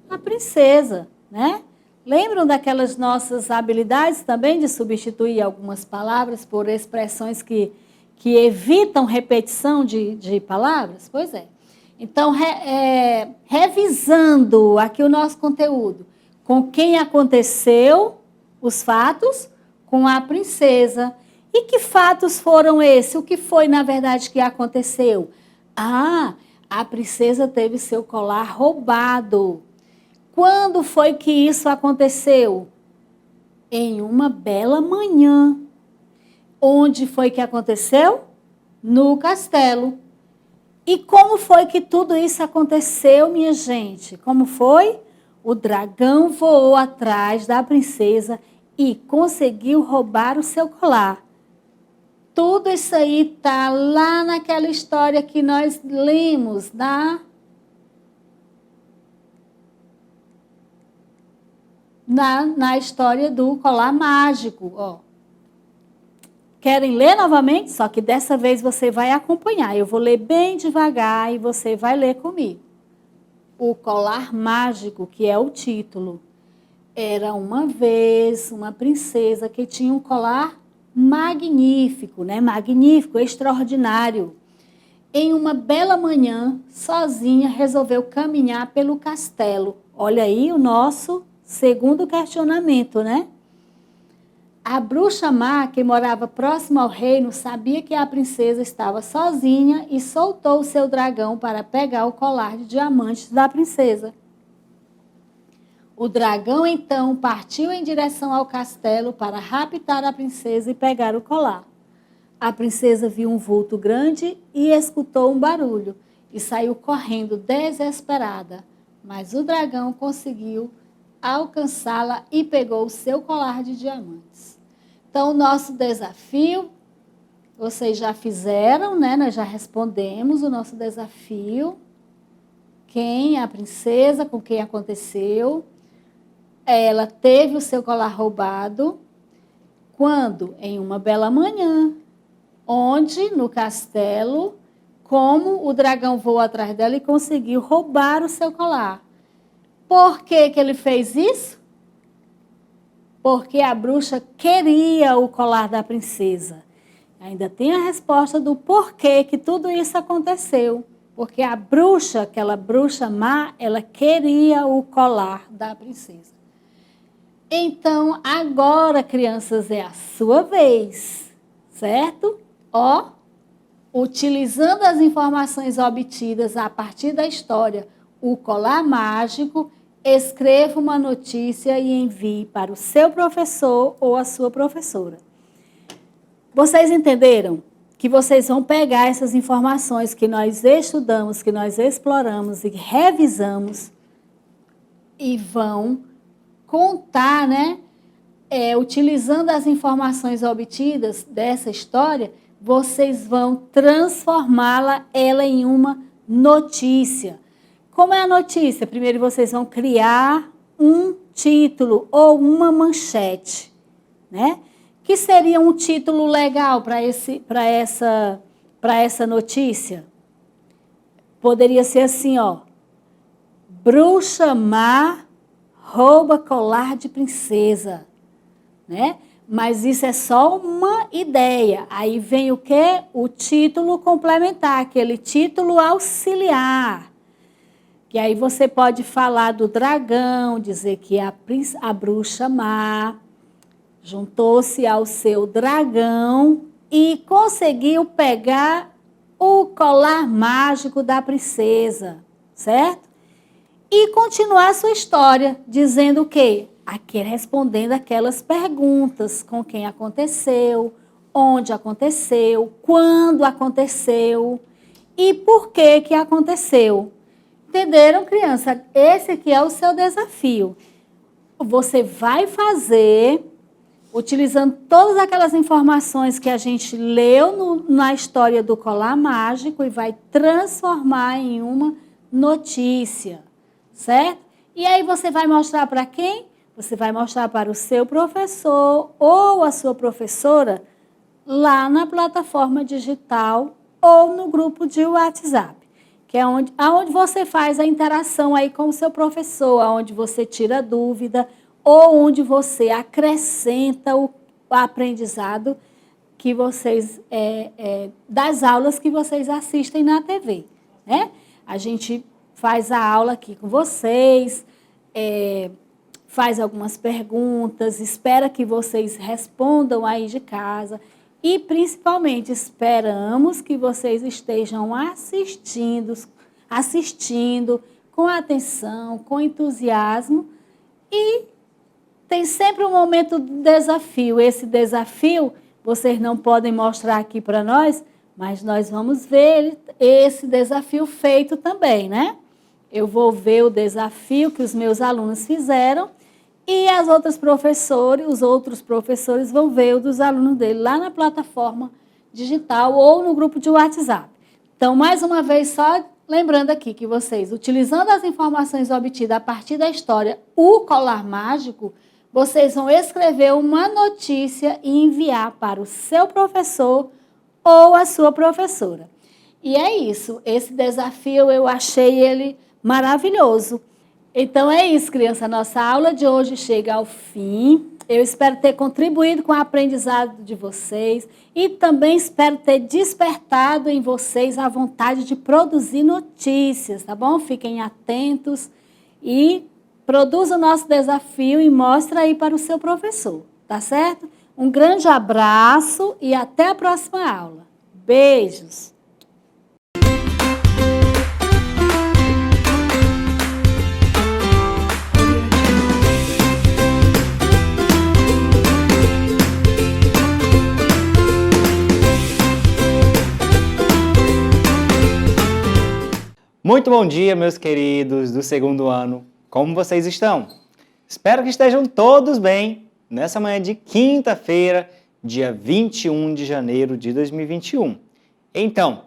A princesa, né? Lembram daquelas nossas habilidades também de substituir algumas palavras por expressões que evitam repetição de palavras? Pois é. Então, revisando aqui o nosso conteúdo, com quem aconteceu os fatos? Com a princesa. E que fatos foram esses? O que foi, na verdade, que aconteceu? A princesa teve seu colar roubado. Quando foi que isso aconteceu? Em uma bela manhã. Onde foi que aconteceu? No castelo. E como foi que tudo isso aconteceu, minha gente? Como foi? O dragão voou atrás da princesa e conseguiu roubar o seu colar. Tudo isso aí está lá naquela história que nós lemos na história do colar mágico. Ó. Querem ler novamente? Só que dessa vez você vai acompanhar. Eu vou ler bem devagar e você vai ler comigo. O Colar Mágico, que é o título. Era uma vez uma princesa que tinha um colar magnífico, né? Magnífico, extraordinário. Em uma bela manhã, sozinha, resolveu caminhar pelo castelo. Olha aí o nosso segundo questionamento, né? A bruxa má, que morava próximo ao reino, sabia que a princesa estava sozinha e soltou o seu dragão para pegar o colar de diamantes da princesa. O dragão, então, partiu em direção ao castelo para raptar a princesa e pegar o colar. A princesa viu um vulto grande e escutou um barulho e saiu correndo desesperada. Mas o dragão conseguiu alcançá-la e pegou o seu colar de diamantes. Então, o nosso desafio, vocês já fizeram, né? Nós já respondemos o nosso desafio. Quem? A princesa, com quem aconteceu. Ela teve o seu colar roubado. Quando? Em uma bela manhã. Onde? No castelo. Como o dragão voou atrás dela e conseguiu roubar o seu colar. Por que que ele fez isso? Porque a bruxa queria o colar da princesa. Ainda tem a resposta do porquê que tudo isso aconteceu. Porque a bruxa, aquela bruxa má, ela queria o colar da princesa. Então, agora, crianças, é a sua vez, certo? Ó, utilizando as informações obtidas a partir da história, o colar mágico, escreva uma notícia e envie para o seu professor ou a sua professora. Vocês entenderam que vocês vão pegar essas informações que nós estudamos, que nós exploramos e revisamos e vão contar, né? Utilizando as informações obtidas dessa história, vocês vão transformá-la em uma notícia. Como é a notícia? Primeiro vocês vão criar um título ou uma manchete, né? Que seria um título legal para essa notícia? Poderia ser assim, ó. Bruxa má rouba colar de princesa, né? Mas isso é só uma ideia. Aí vem o quê? O título complementar, aquele título auxiliar. Que aí você pode falar do dragão, dizer que a bruxa má juntou-se ao seu dragão e conseguiu pegar o colar mágico da princesa, certo? E continuar a sua história, dizendo o quê? Aqui respondendo aquelas perguntas, com quem aconteceu, onde aconteceu, quando aconteceu e por que que aconteceu. Entenderam, criança? Esse aqui é o seu desafio. Você vai fazer, utilizando todas aquelas informações que a gente leu na história do colar mágico e vai transformar em uma notícia, certo? E aí você vai mostrar para quem? Você vai mostrar para o seu professor ou a sua professora lá na plataforma digital ou no grupo de WhatsApp, que é onde você faz a interação aí com o seu professor, onde você tira dúvida ou onde você acrescenta o aprendizado que vocês das aulas que vocês assistem na TV, né? A gente faz a aula aqui com vocês, faz algumas perguntas, espera que vocês respondam aí de casa e, principalmente, esperamos que vocês estejam assistindo com atenção, com entusiasmo e tem sempre um momento de desafio. Esse desafio vocês não podem mostrar aqui para nós, mas nós vamos ver esse desafio feito também, né? Eu vou ver o desafio que os meus alunos fizeram e os outros professores vão ver o dos alunos dele lá na plataforma digital ou no grupo de WhatsApp. Então, mais uma vez, só lembrando aqui que vocês, utilizando as informações obtidas a partir da história, o colar mágico, vocês vão escrever uma notícia e enviar para o seu professor ou a sua professora. E é isso, esse desafio eu achei ele maravilhoso. Então é isso, criança, nossa aula de hoje chega ao fim. Eu espero ter contribuído com o aprendizado de vocês e também espero ter despertado em vocês a vontade de produzir notícias, tá bom? Fiquem atentos e produza o nosso desafio e mostra aí para o seu professor, tá certo? Um grande abraço e até a próxima aula. Beijos! Muito bom dia, meus queridos do segundo ano. Como vocês estão? Espero que estejam todos bem nessa manhã de quinta-feira, dia 21 de janeiro de 2021. Então,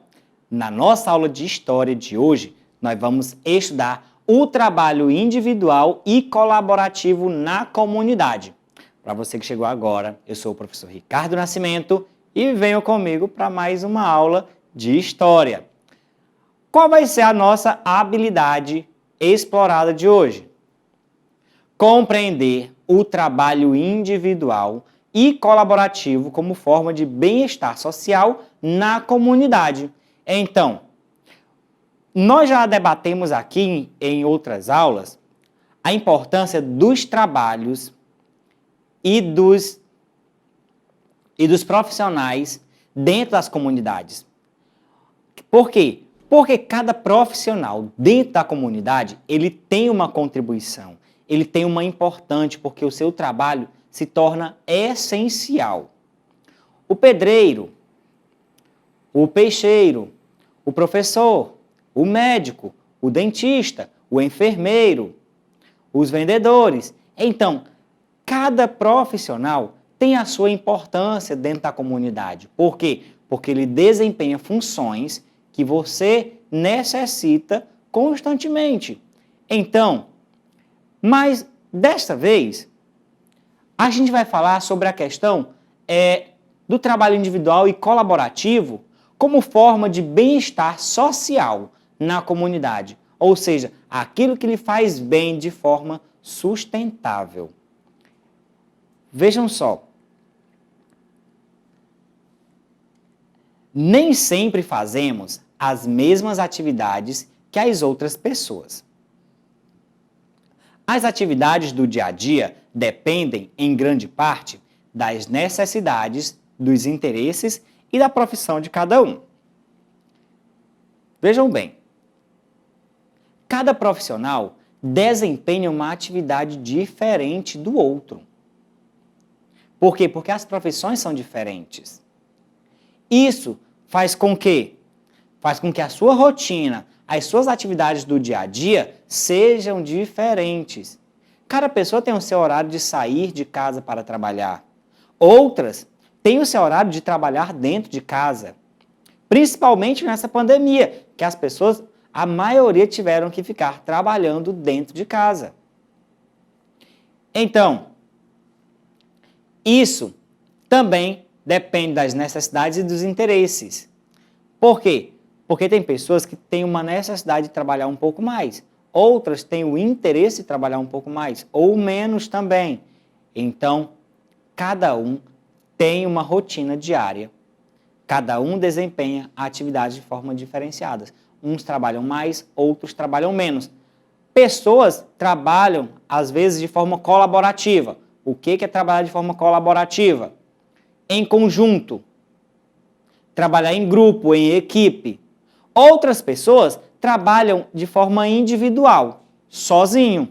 na nossa aula de história de hoje, nós vamos estudar o trabalho individual e colaborativo na comunidade. Para você que chegou agora, eu sou o professor Ricardo Nascimento e venham comigo para mais uma aula de história. Qual vai ser a nossa habilidade explorada de hoje? Compreender o trabalho individual e colaborativo como forma de bem-estar social na comunidade. Então, nós já debatemos aqui em outras aulas a importância dos trabalhos e dos profissionais dentro das comunidades. Por quê? Porque cada profissional dentro da comunidade, ele tem uma contribuição, ele tem uma importante, porque o seu trabalho se torna essencial. O pedreiro, o peixeiro, o professor, o médico, o dentista, o enfermeiro, os vendedores. Então, cada profissional tem a sua importância dentro da comunidade. Por quê? Porque ele desempenha funções que você necessita constantemente. Então, mas desta vez, a gente vai falar sobre a questão do trabalho individual e colaborativo como forma de bem-estar social na comunidade. Ou seja, aquilo que lhe faz bem de forma sustentável. Vejam só. Nem sempre fazemos as mesmas atividades que as outras pessoas. As atividades do dia a dia dependem, em grande parte, das necessidades, dos interesses e da profissão de cada um. Vejam bem, cada profissional desempenha uma atividade diferente do outro. Por quê? Porque as profissões são diferentes. Isso faz com que a sua rotina, as suas atividades do dia a dia sejam diferentes. Cada pessoa tem o seu horário de sair de casa para trabalhar. Outras têm o seu horário de trabalhar dentro de casa. Principalmente nessa pandemia, que as pessoas, a maioria, tiveram que ficar trabalhando dentro de casa. Então, isso também depende das necessidades e dos interesses. Por quê? Porque tem pessoas que têm uma necessidade de trabalhar um pouco mais. Outras têm o interesse de trabalhar um pouco mais, ou menos também. Então, cada um tem uma rotina diária. Cada um desempenha a atividade de forma diferenciada. Uns trabalham mais, outros trabalham menos. Pessoas trabalham, às vezes, de forma colaborativa. O que é trabalhar de forma colaborativa? Em conjunto. Trabalhar em grupo, em equipe. Outras pessoas trabalham de forma individual, sozinho.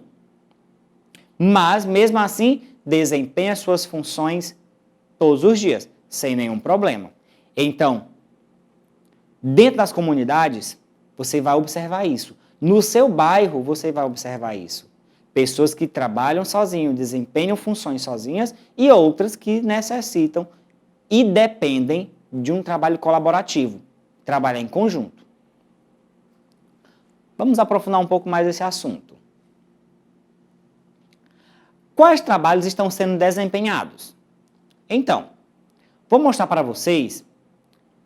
Mas, mesmo assim, desempenham suas funções todos os dias, sem nenhum problema. Então, dentro das comunidades, você vai observar isso. No seu bairro, você vai observar isso. Pessoas que trabalham sozinhos, desempenham funções sozinhas e outras que necessitam e dependem de um trabalho colaborativo, trabalhar em conjunto. Vamos aprofundar um pouco mais esse assunto. Quais trabalhos estão sendo desempenhados? Então, vou mostrar para vocês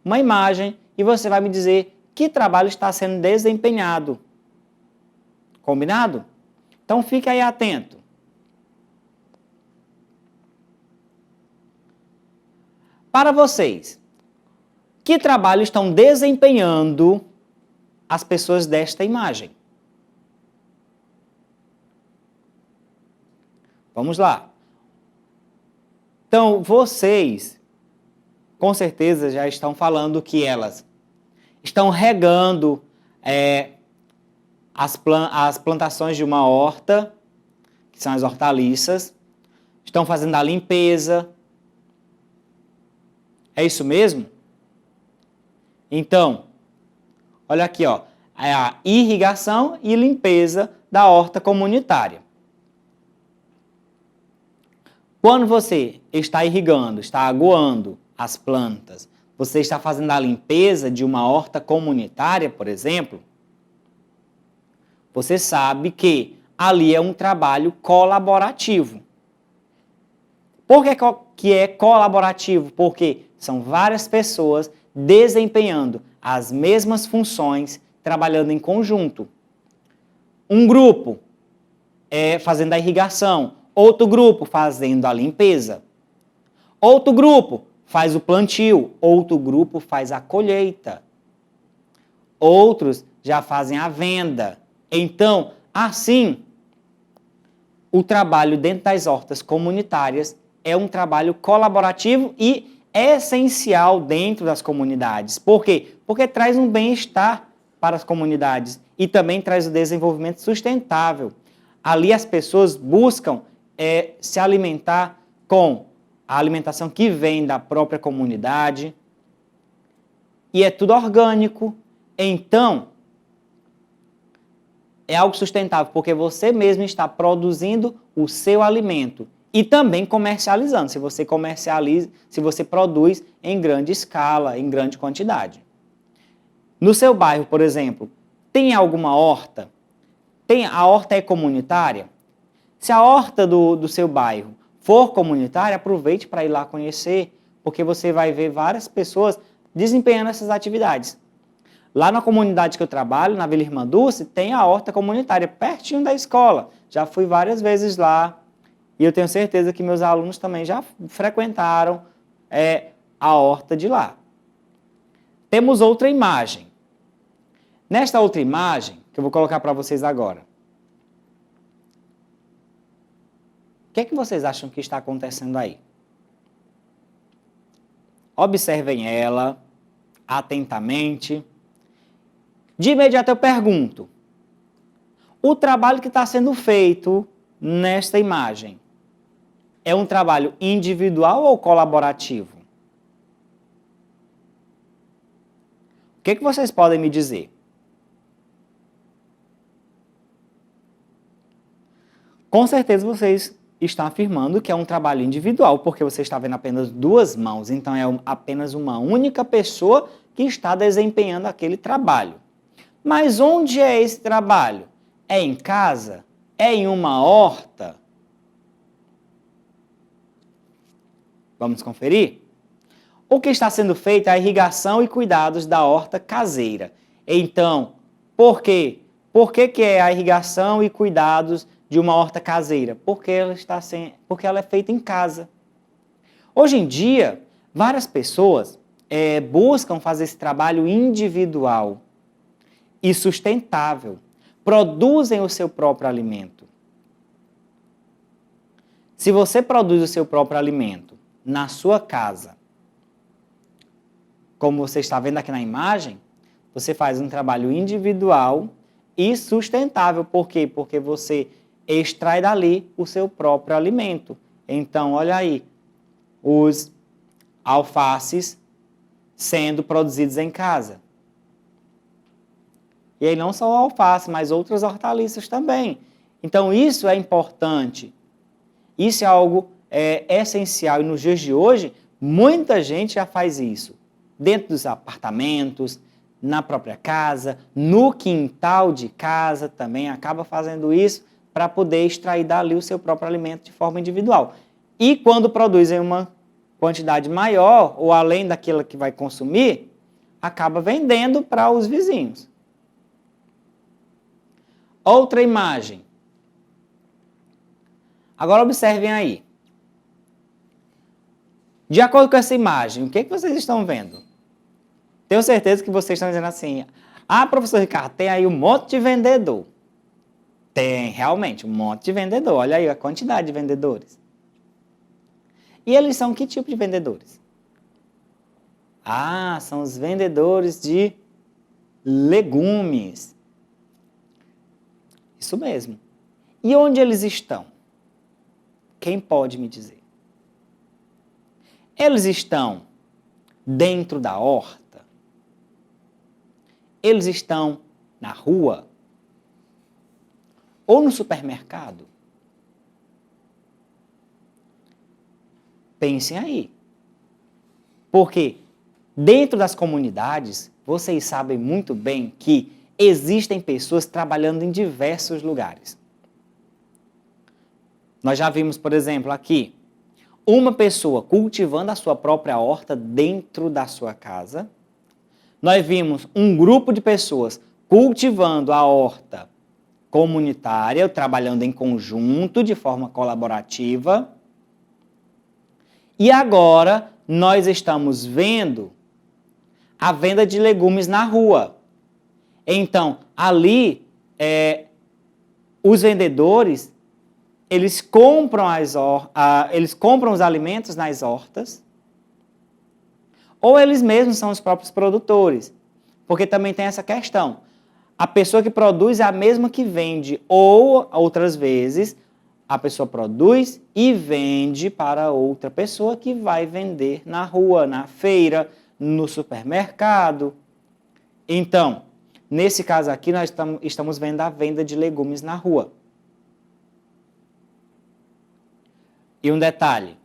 uma imagem e você vai me dizer que trabalho está sendo desempenhado. Combinado? Então fique aí atento. Para vocês, que trabalho estão desempenhando as pessoas desta imagem? Vamos lá. Então, vocês, com certeza, já estão falando que elas estão regando as plantações de uma horta, que são as hortaliças, estão fazendo a limpeza. É isso mesmo? Então, olha aqui, ó, é a irrigação e limpeza da horta comunitária. Quando você está irrigando, está aguando as plantas, você está fazendo a limpeza de uma horta comunitária, por exemplo, você sabe que ali é um trabalho colaborativo. Por que é colaborativo? Porque são várias pessoas desempenhando as mesmas funções, trabalhando em conjunto. Um grupo fazendo a irrigação, outro grupo fazendo a limpeza, outro grupo faz o plantio, outro grupo faz a colheita, outros já fazem a venda. Então, assim, o trabalho dentro das hortas comunitárias é um trabalho colaborativo e essencial dentro das comunidades. Por quê? Porque traz um bem-estar para as comunidades e também traz o desenvolvimento sustentável. Ali as pessoas buscam se alimentar com a alimentação que vem da própria comunidade e é tudo orgânico. Então, é algo sustentável, porque você mesmo está produzindo o seu alimento e também comercializando, se você comercializa, se você produz em grande escala, em grande quantidade. No seu bairro, por exemplo, tem alguma horta? A horta é comunitária? Se a horta do seu bairro for comunitária, aproveite para ir lá conhecer, porque você vai ver várias pessoas desempenhando essas atividades. Lá na comunidade que eu trabalho, na Vila Irmã Dulce, tem a horta comunitária, pertinho da escola. Já fui várias vezes lá e eu tenho certeza que meus alunos também já frequentaram a horta de lá. Temos outra imagem. Nesta outra imagem, que eu vou colocar para vocês agora, o que é que vocês acham que está acontecendo aí? Observem ela atentamente. De imediato eu pergunto, o trabalho que está sendo feito nesta imagem é um trabalho individual ou colaborativo? O que é que vocês podem me dizer? Com certeza vocês estão afirmando que é um trabalho individual, porque você está vendo apenas duas mãos, então é apenas uma única pessoa que está desempenhando aquele trabalho. Mas onde é esse trabalho? É em casa? É em uma horta? Vamos conferir? O que está sendo feito é a irrigação e cuidados da horta caseira. Então, por quê? Por que é a irrigação e cuidados de uma horta caseira? Porque ela é feita em casa. Hoje em dia, várias pessoas buscam fazer esse trabalho individual e sustentável. Produzem o seu próprio alimento. Se você produz o seu próprio alimento na sua casa, como você está vendo aqui na imagem, você faz um trabalho individual e sustentável. Por quê? Porque você extrai dali o seu próprio alimento. Então, olha aí, os alfaces sendo produzidos em casa. E aí não só o alface, mas outras hortaliças também. Então, isso é importante. Isso é algo essencial. E nos dias de hoje, muita gente já faz isso. Dentro dos apartamentos, na própria casa, no quintal de casa também acaba fazendo isso para poder extrair dali o seu próprio alimento de forma individual. E quando produzem uma quantidade maior, ou além daquilo que vai consumir, acaba vendendo para os vizinhos. Outra imagem. Agora observem aí. De acordo com essa imagem, o que vocês estão vendo? Tenho certeza que vocês estão dizendo assim, professor Ricardo, tem aí um monte de vendedor. Tem, realmente, um monte de vendedor. Olha aí a quantidade de vendedores. E eles são que tipo de vendedores? São os vendedores de legumes. Isso mesmo. E onde eles estão? Quem pode me dizer? Eles estão dentro da horta? Eles estão na rua? Ou no supermercado? Pensem aí. Porque dentro das comunidades, vocês sabem muito bem que existem pessoas trabalhando em diversos lugares. Nós já vimos, por exemplo, aqui, uma pessoa cultivando a sua própria horta dentro da sua casa. Nós vimos um grupo de pessoas cultivando a horta comunitária, trabalhando em conjunto, de forma colaborativa. E agora nós estamos vendo a venda de legumes na rua. Então, ali, os vendedores, eles compram os alimentos nas hortas, ou eles mesmos são os próprios produtores. Porque também tem essa questão. A pessoa que produz é a mesma que vende, ou, outras vezes, a pessoa produz e vende para outra pessoa que vai vender na rua, na feira, no supermercado. Então, nesse caso aqui, nós estamos vendo a venda de legumes na rua. E um detalhe.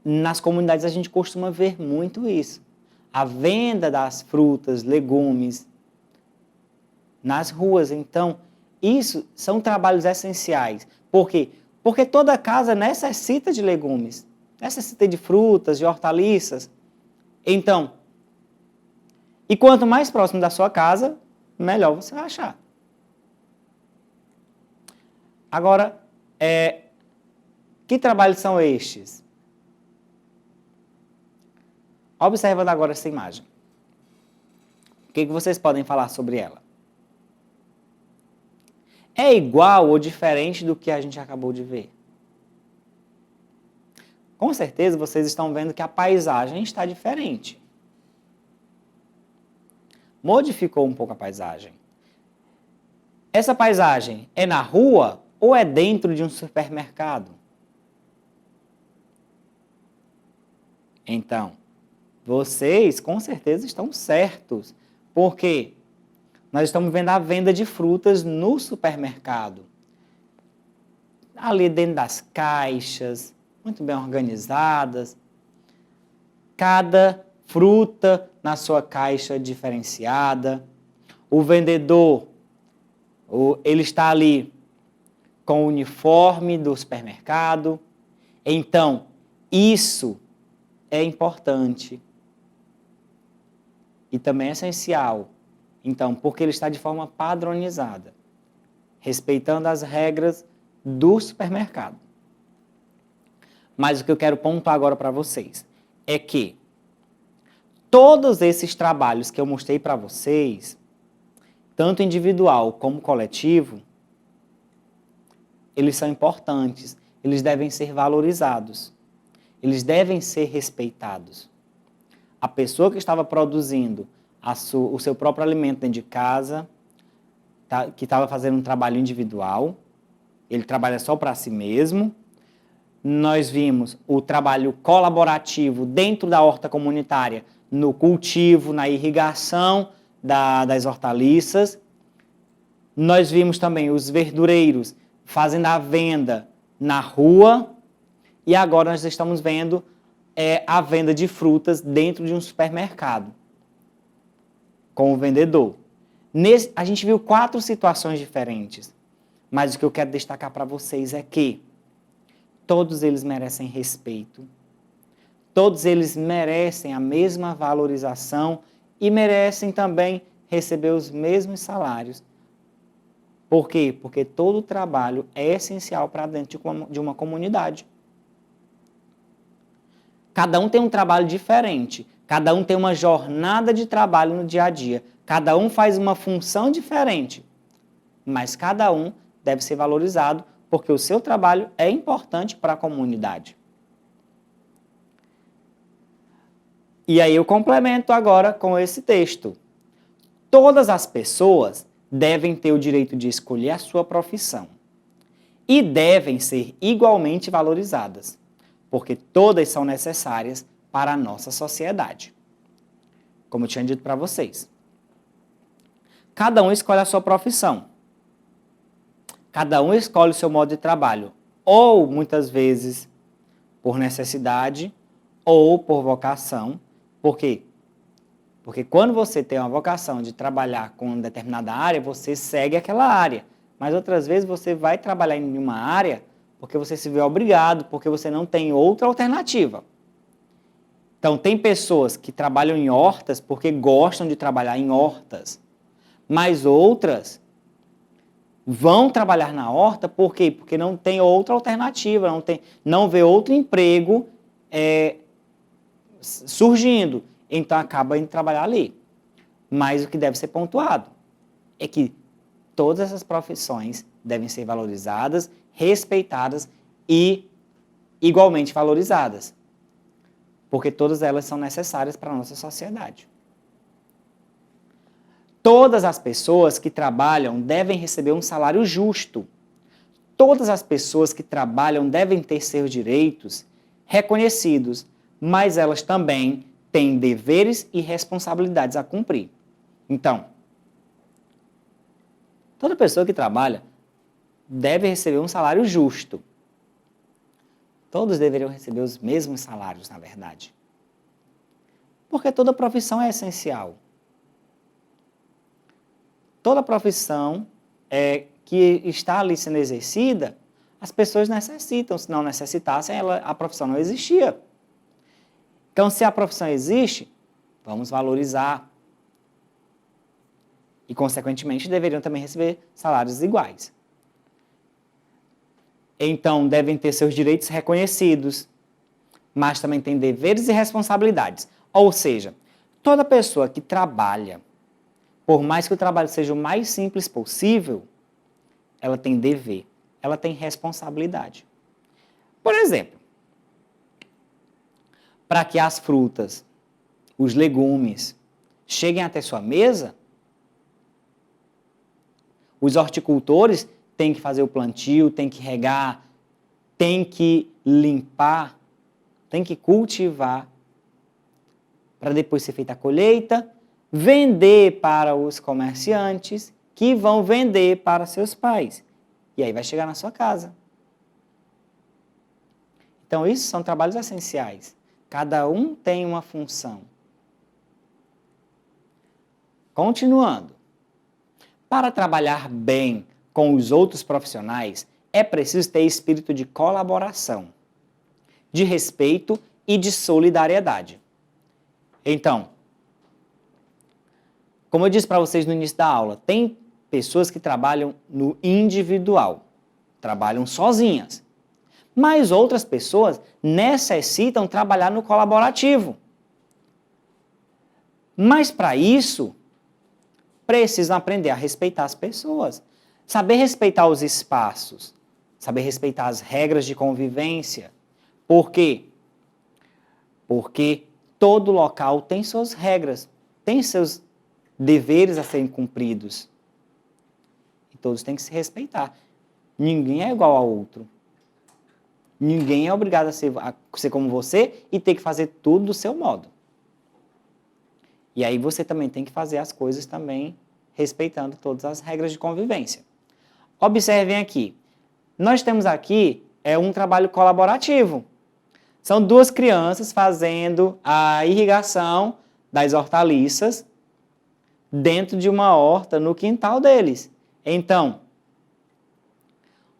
Nas comunidades a gente costuma ver muito isso. A venda das frutas, legumes nas ruas. Então, isso são trabalhos essenciais. Por quê? Porque toda casa necessita de legumes, necessita de frutas, de hortaliças. Então, e quanto mais próximo da sua casa, melhor você vai achar. Agora, que trabalhos são estes? Observando agora essa imagem. O que vocês podem falar sobre ela? É igual ou diferente do que a gente acabou de ver? Com certeza vocês estão vendo que a paisagem está diferente. Modificou um pouco a paisagem. Essa paisagem é na rua ou é dentro de um supermercado? Então, vocês com certeza estão certos, porque nós estamos vendo a venda de frutas no supermercado. Ali dentro das caixas, muito bem organizadas. Cada fruta na sua caixa diferenciada. O vendedor, ele está ali com o uniforme do supermercado. Então, isso é importante. E também é essencial. Então, porque ele está de forma padronizada, respeitando as regras do supermercado. Mas o que eu quero pontuar agora para vocês é que todos esses trabalhos que eu mostrei para vocês, tanto individual como coletivo, eles são importantes, eles devem ser valorizados, eles devem ser respeitados. A pessoa que estava produzindo o seu próprio alimento dentro de casa, que estava fazendo um trabalho individual, ele trabalha só para si mesmo. Nós vimos o trabalho colaborativo dentro da horta comunitária, no cultivo, na irrigação das hortaliças. Nós vimos também os verdureiros fazendo a venda na rua. E agora nós estamos vendo a venda de frutas dentro de um supermercado, com o vendedor. A gente viu 4 situações diferentes, mas o que eu quero destacar para vocês é que todos eles merecem respeito, todos eles merecem a mesma valorização e merecem também receber os mesmos salários. Por quê? Porque todo trabalho é essencial para dentro de uma comunidade. Cada um tem um trabalho diferente, cada um tem uma jornada de trabalho no dia a dia, cada um faz uma função diferente, mas cada um deve ser valorizado porque o seu trabalho é importante para a comunidade. E aí eu complemento agora com esse texto. Todas as pessoas devem ter o direito de escolher a sua profissão e devem ser igualmente valorizadas, porque todas são necessárias para a nossa sociedade. Como eu tinha dito para vocês. Cada um escolhe a sua profissão. Cada um escolhe o seu modo de trabalho, ou muitas vezes por necessidade ou por vocação. Por quê? Porque quando você tem uma vocação de trabalhar com uma determinada área, você segue aquela área. Mas outras vezes você vai trabalhar em uma área porque você se vê obrigado, porque você não tem outra alternativa. Então, tem pessoas que trabalham em hortas porque gostam de trabalhar em hortas. Mas outras vão trabalhar na horta por quê? Porque não tem outra alternativa, não vê outro emprego surgindo. Então acaba indo trabalhar ali. Mas o que deve ser pontuado é que todas essas profissões devem ser valorizadas, respeitadas e igualmente valorizadas. Porque todas elas são necessárias para a nossa sociedade. Todas as pessoas que trabalham devem receber um salário justo. Todas as pessoas que trabalham devem ter seus direitos reconhecidos, mas elas também têm deveres e responsabilidades a cumprir. Então, toda pessoa que trabalha deve receber um salário justo. Todos deveriam receber os mesmos salários, na verdade. Porque toda profissão é essencial. Toda profissão que está ali sendo exercida, as pessoas necessitam. Se não necessitassem, a profissão não existia. Então, se a profissão existe, vamos valorizar. E, consequentemente, deveriam também receber salários iguais. Então, devem ter seus direitos reconhecidos, mas também têm deveres e responsabilidades. Ou seja, toda pessoa que trabalha, por mais que o trabalho seja o mais simples possível, ela tem dever, ela tem responsabilidade. Por exemplo, para que as frutas, os legumes, cheguem até sua mesa, os horticultores têm que fazer o plantio, têm que regar, têm que limpar, têm que cultivar, para depois ser feita a colheita, vender para os comerciantes, que vão vender para seus pais. E aí vai chegar na sua casa. Então, isso são trabalhos essenciais. Cada um tem uma função. Continuando. Para trabalhar bem com os outros profissionais, é preciso ter espírito de colaboração, de respeito e de solidariedade. Então, como eu disse para vocês no início da aula, tem pessoas que trabalham no individual, trabalham sozinhas. Mas outras pessoas necessitam trabalhar no colaborativo. Mas para isso, precisam aprender a respeitar as pessoas, saber respeitar os espaços, saber respeitar as regras de convivência. Por quê? Porque todo local tem suas regras, tem seus deveres a serem cumpridos. E todos têm que se respeitar. Ninguém é igual ao outro. Ninguém é obrigado a ser como você e ter que fazer tudo do seu modo. E aí você também tem que fazer as coisas também respeitando todas as regras de convivência. Observem aqui. Nós temos aqui um trabalho colaborativo. São 2 crianças fazendo a irrigação das hortaliças dentro de uma horta no quintal deles. Então,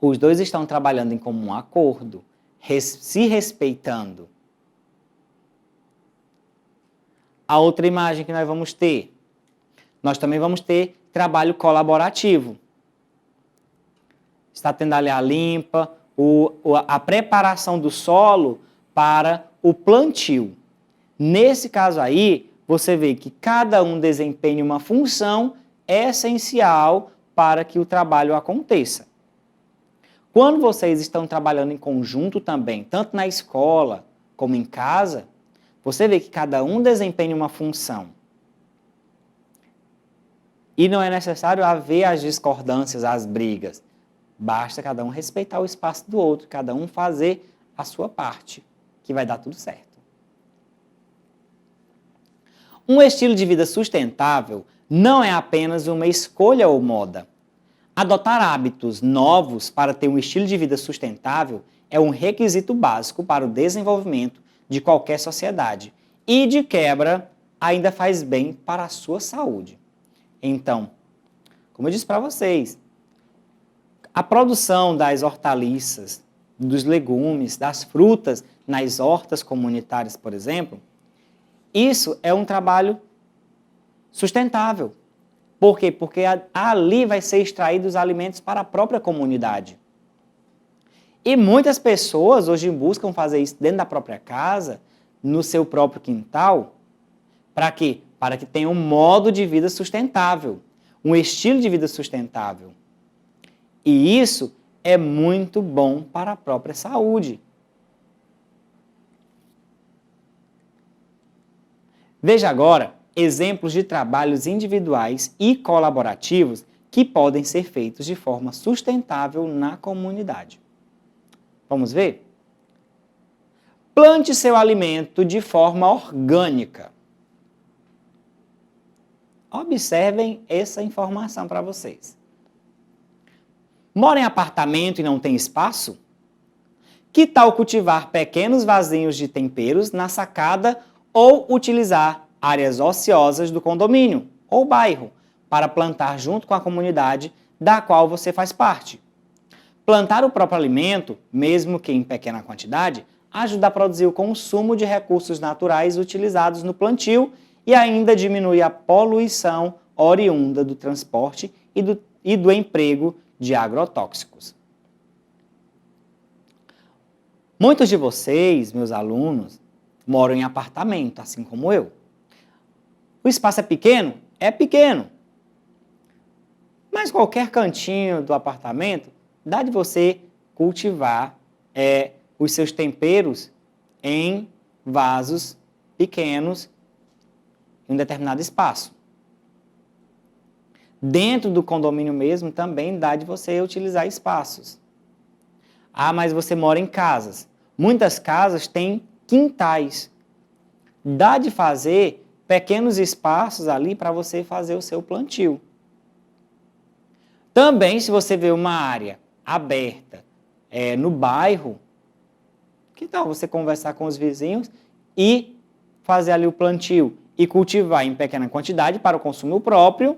os dois estão trabalhando em comum acordo, se respeitando. A outra imagem que nós vamos ter, nós também vamos ter trabalho colaborativo. Está tendo ali a limpa, a preparação do solo para o plantio. Nesse caso aí, você vê que cada um desempenha uma função essencial para que o trabalho aconteça. Quando vocês estão trabalhando em conjunto também, tanto na escola como em casa, você vê que cada um desempenha uma função. E não é necessário haver as discordâncias, as brigas. Basta cada um respeitar o espaço do outro, cada um fazer a sua parte, que vai dar tudo certo. Um estilo de vida sustentável não é apenas uma escolha ou moda. Adotar hábitos novos para ter um estilo de vida sustentável é um requisito básico para o desenvolvimento de qualquer sociedade e, de quebra, ainda faz bem para a sua saúde. Então, como eu disse para vocês, a produção das hortaliças, dos legumes, das frutas nas hortas comunitárias, por exemplo, isso é um trabalho sustentável. Por quê? Porque ali vai ser extraídos os alimentos para a própria comunidade. E muitas pessoas hoje buscam fazer isso dentro da própria casa, no seu próprio quintal. Para quê? Para que tenha um modo de vida sustentável, um estilo de vida sustentável. E isso é muito bom para a própria saúde. Veja agora exemplos de trabalhos individuais e colaborativos que podem ser feitos de forma sustentável na comunidade. Vamos ver? Plante seu alimento de forma orgânica. Observem essa informação para vocês. Mora em apartamento e não tem espaço? Que tal cultivar pequenos vasinhos de temperos na sacada ou utilizar áreas ociosas do condomínio ou bairro para plantar junto com a comunidade da qual você faz parte? Plantar o próprio alimento, mesmo que em pequena quantidade, ajuda a produzir o consumo de recursos naturais utilizados no plantio e ainda diminui a poluição oriunda do transporte e do emprego de agrotóxicos. Muitos de vocês, meus alunos, moram em apartamento, assim como eu. O espaço é pequeno? É pequeno. Mas qualquer cantinho do apartamento dá de você cultivar os seus temperos em vasos pequenos em um determinado espaço. Dentro do condomínio mesmo também dá de você utilizar espaços. Ah, mas você mora em casas. Muitas casas têm quintais. Dá de fazer pequenos espaços ali para você fazer o seu plantio. Também, se você vê uma área aberta no bairro, que tal você conversar com os vizinhos e fazer ali o plantio e cultivar em pequena quantidade para o consumo próprio,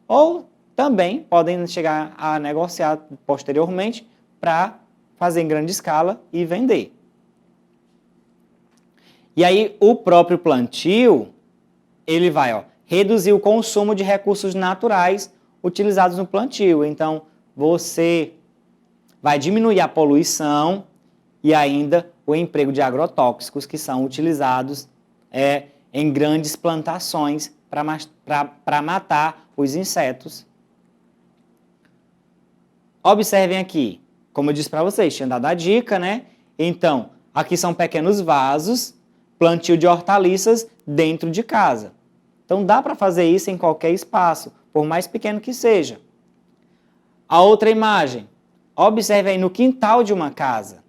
ou também podem chegar a negociar posteriormente para fazer em grande escala e vender. E aí o próprio plantio, ele vai reduzir o consumo de recursos naturais utilizados no plantio. Então, você vai diminuir a poluição e ainda o emprego de agrotóxicos que são utilizados em grandes plantações para matar os insetos. Observem aqui, como eu disse para vocês, tinha dado a dica, né? Então, aqui são pequenos vasos, plantio de hortaliças dentro de casa. Então, dá para fazer isso em qualquer espaço, por mais pequeno que seja. A outra imagem, observe aí no quintal de uma casa.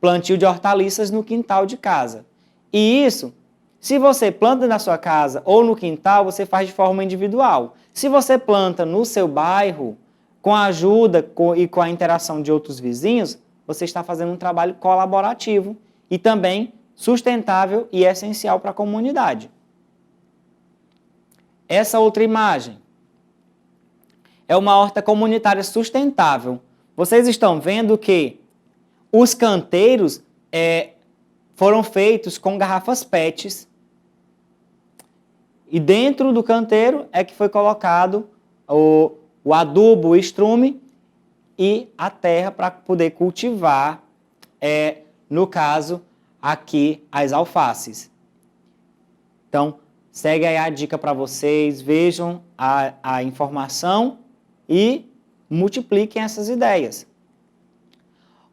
Plantio de hortaliças no quintal de casa. E isso, se você planta na sua casa ou no quintal, você faz de forma individual. Se você planta no seu bairro, com a ajuda e com a interação de outros vizinhos, você está fazendo um trabalho colaborativo e também sustentável e essencial para a comunidade. Essa outra imagem é uma horta comunitária sustentável. Vocês estão vendo que os canteiros foram feitos com garrafas PETs e dentro do canteiro é que foi colocado o adubo, o estrume e a terra para poder cultivar, no caso, aqui as alfaces. Então, segue aí a dica para vocês, vejam a informação e multipliquem essas ideias.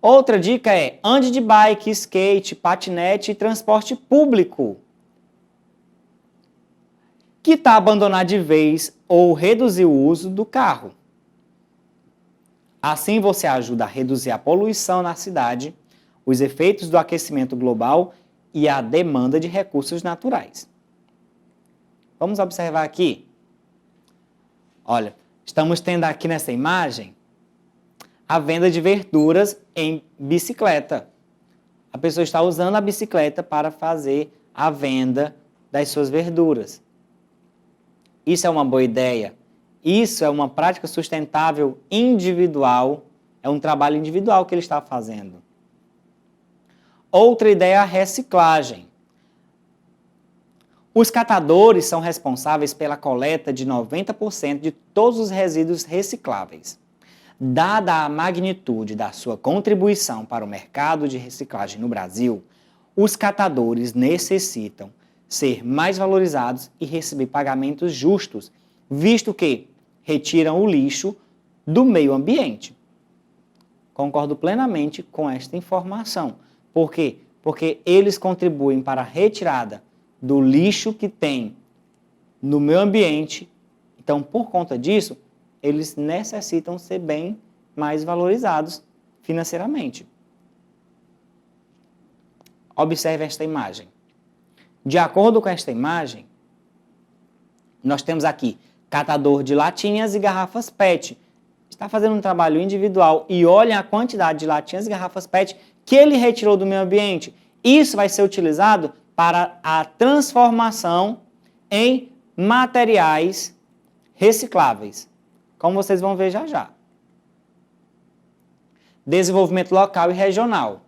Outra dica é: ande de bike, skate, patinete e transporte público. Quitar, abandonar de vez ou reduzir o uso do carro. Assim você ajuda a reduzir a poluição na cidade, os efeitos do aquecimento global e a demanda de recursos naturais. Vamos observar aqui. Olha, estamos tendo aqui nessa imagem a venda de verduras em bicicleta. A pessoa está usando a bicicleta para fazer a venda das suas verduras. Isso é uma boa ideia. Isso é uma prática sustentável individual. É um trabalho individual que ele está fazendo. Outra ideia é a reciclagem. Os catadores são responsáveis pela coleta de 90% de todos os resíduos recicláveis. Dada a magnitude da sua contribuição para o mercado de reciclagem no Brasil, os catadores necessitam ser mais valorizados e receber pagamentos justos, visto que retiram o lixo do meio ambiente. Concordo plenamente com esta informação. Por quê? Porque eles contribuem para a retirada do lixo que tem no meio ambiente. Então, por conta disso, eles necessitam ser bem mais valorizados financeiramente. Observe esta imagem. De acordo com esta imagem, nós temos aqui catador de latinhas e garrafas PET. Está fazendo um trabalho individual e olhem a quantidade de latinhas e garrafas PET que ele retirou do meio ambiente. Isso vai ser utilizado para a transformação em materiais recicláveis, como vocês vão ver já já. Desenvolvimento local e regional.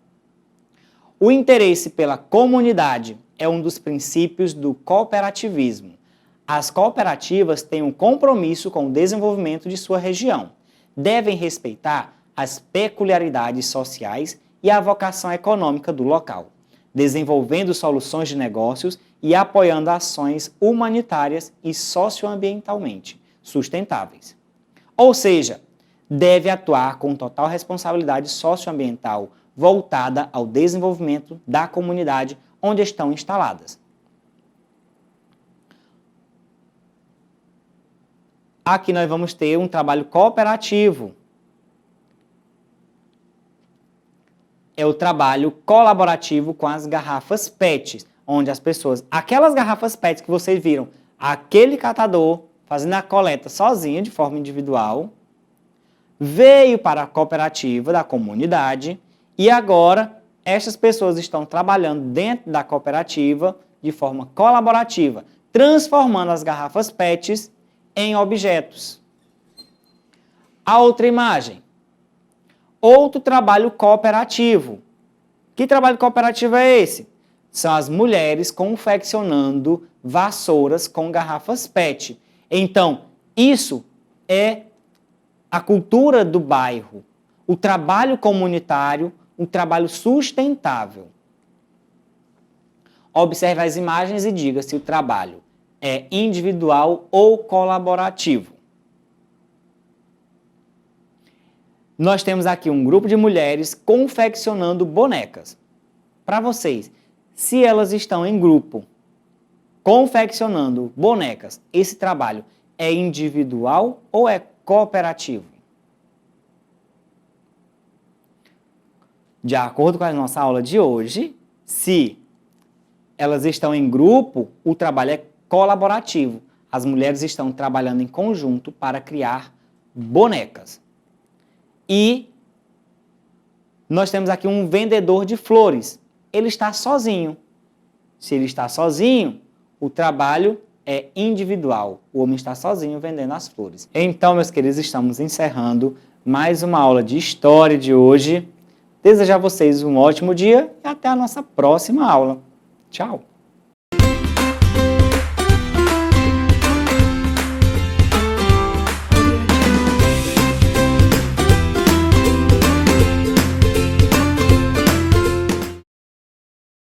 O interesse pela comunidade é um dos princípios do cooperativismo. As cooperativas têm um compromisso com o desenvolvimento de sua região. Devem respeitar as peculiaridades sociais e a vocação econômica do local, desenvolvendo soluções de negócios e apoiando ações humanitárias e socioambientalmente sustentáveis. Ou seja, deve atuar com total responsabilidade socioambiental voltada ao desenvolvimento da comunidade onde estão instaladas. Aqui nós vamos ter um trabalho cooperativo. É o trabalho colaborativo com as garrafas PET, onde as pessoas, aquelas garrafas PET que vocês viram, aquele catador fazendo a coleta sozinho, de forma individual, veio para a cooperativa da comunidade e agora estas pessoas estão trabalhando dentro da cooperativa de forma colaborativa, transformando as garrafas PET em objetos. A outra imagem. Outro trabalho cooperativo. Que trabalho cooperativo é esse? São as mulheres confeccionando vassouras com garrafas PET. Então, isso é a cultura do bairro, o trabalho comunitário, um trabalho sustentável. Observe as imagens e diga se o trabalho é individual ou colaborativo. Nós temos aqui um grupo de mulheres confeccionando bonecas. Para vocês, se elas estão em grupo confeccionando bonecas, esse trabalho é individual ou é cooperativo? De acordo com a nossa aula de hoje, se elas estão em grupo, o trabalho é colaborativo. As mulheres estão trabalhando em conjunto para criar bonecas. E nós temos aqui um vendedor de flores. Ele está sozinho. Se ele está sozinho, o trabalho é individual. O homem está sozinho vendendo as flores. Então, meus queridos, estamos encerrando mais uma aula de história de hoje. Desejo a vocês um ótimo dia e até a nossa próxima aula. Tchau!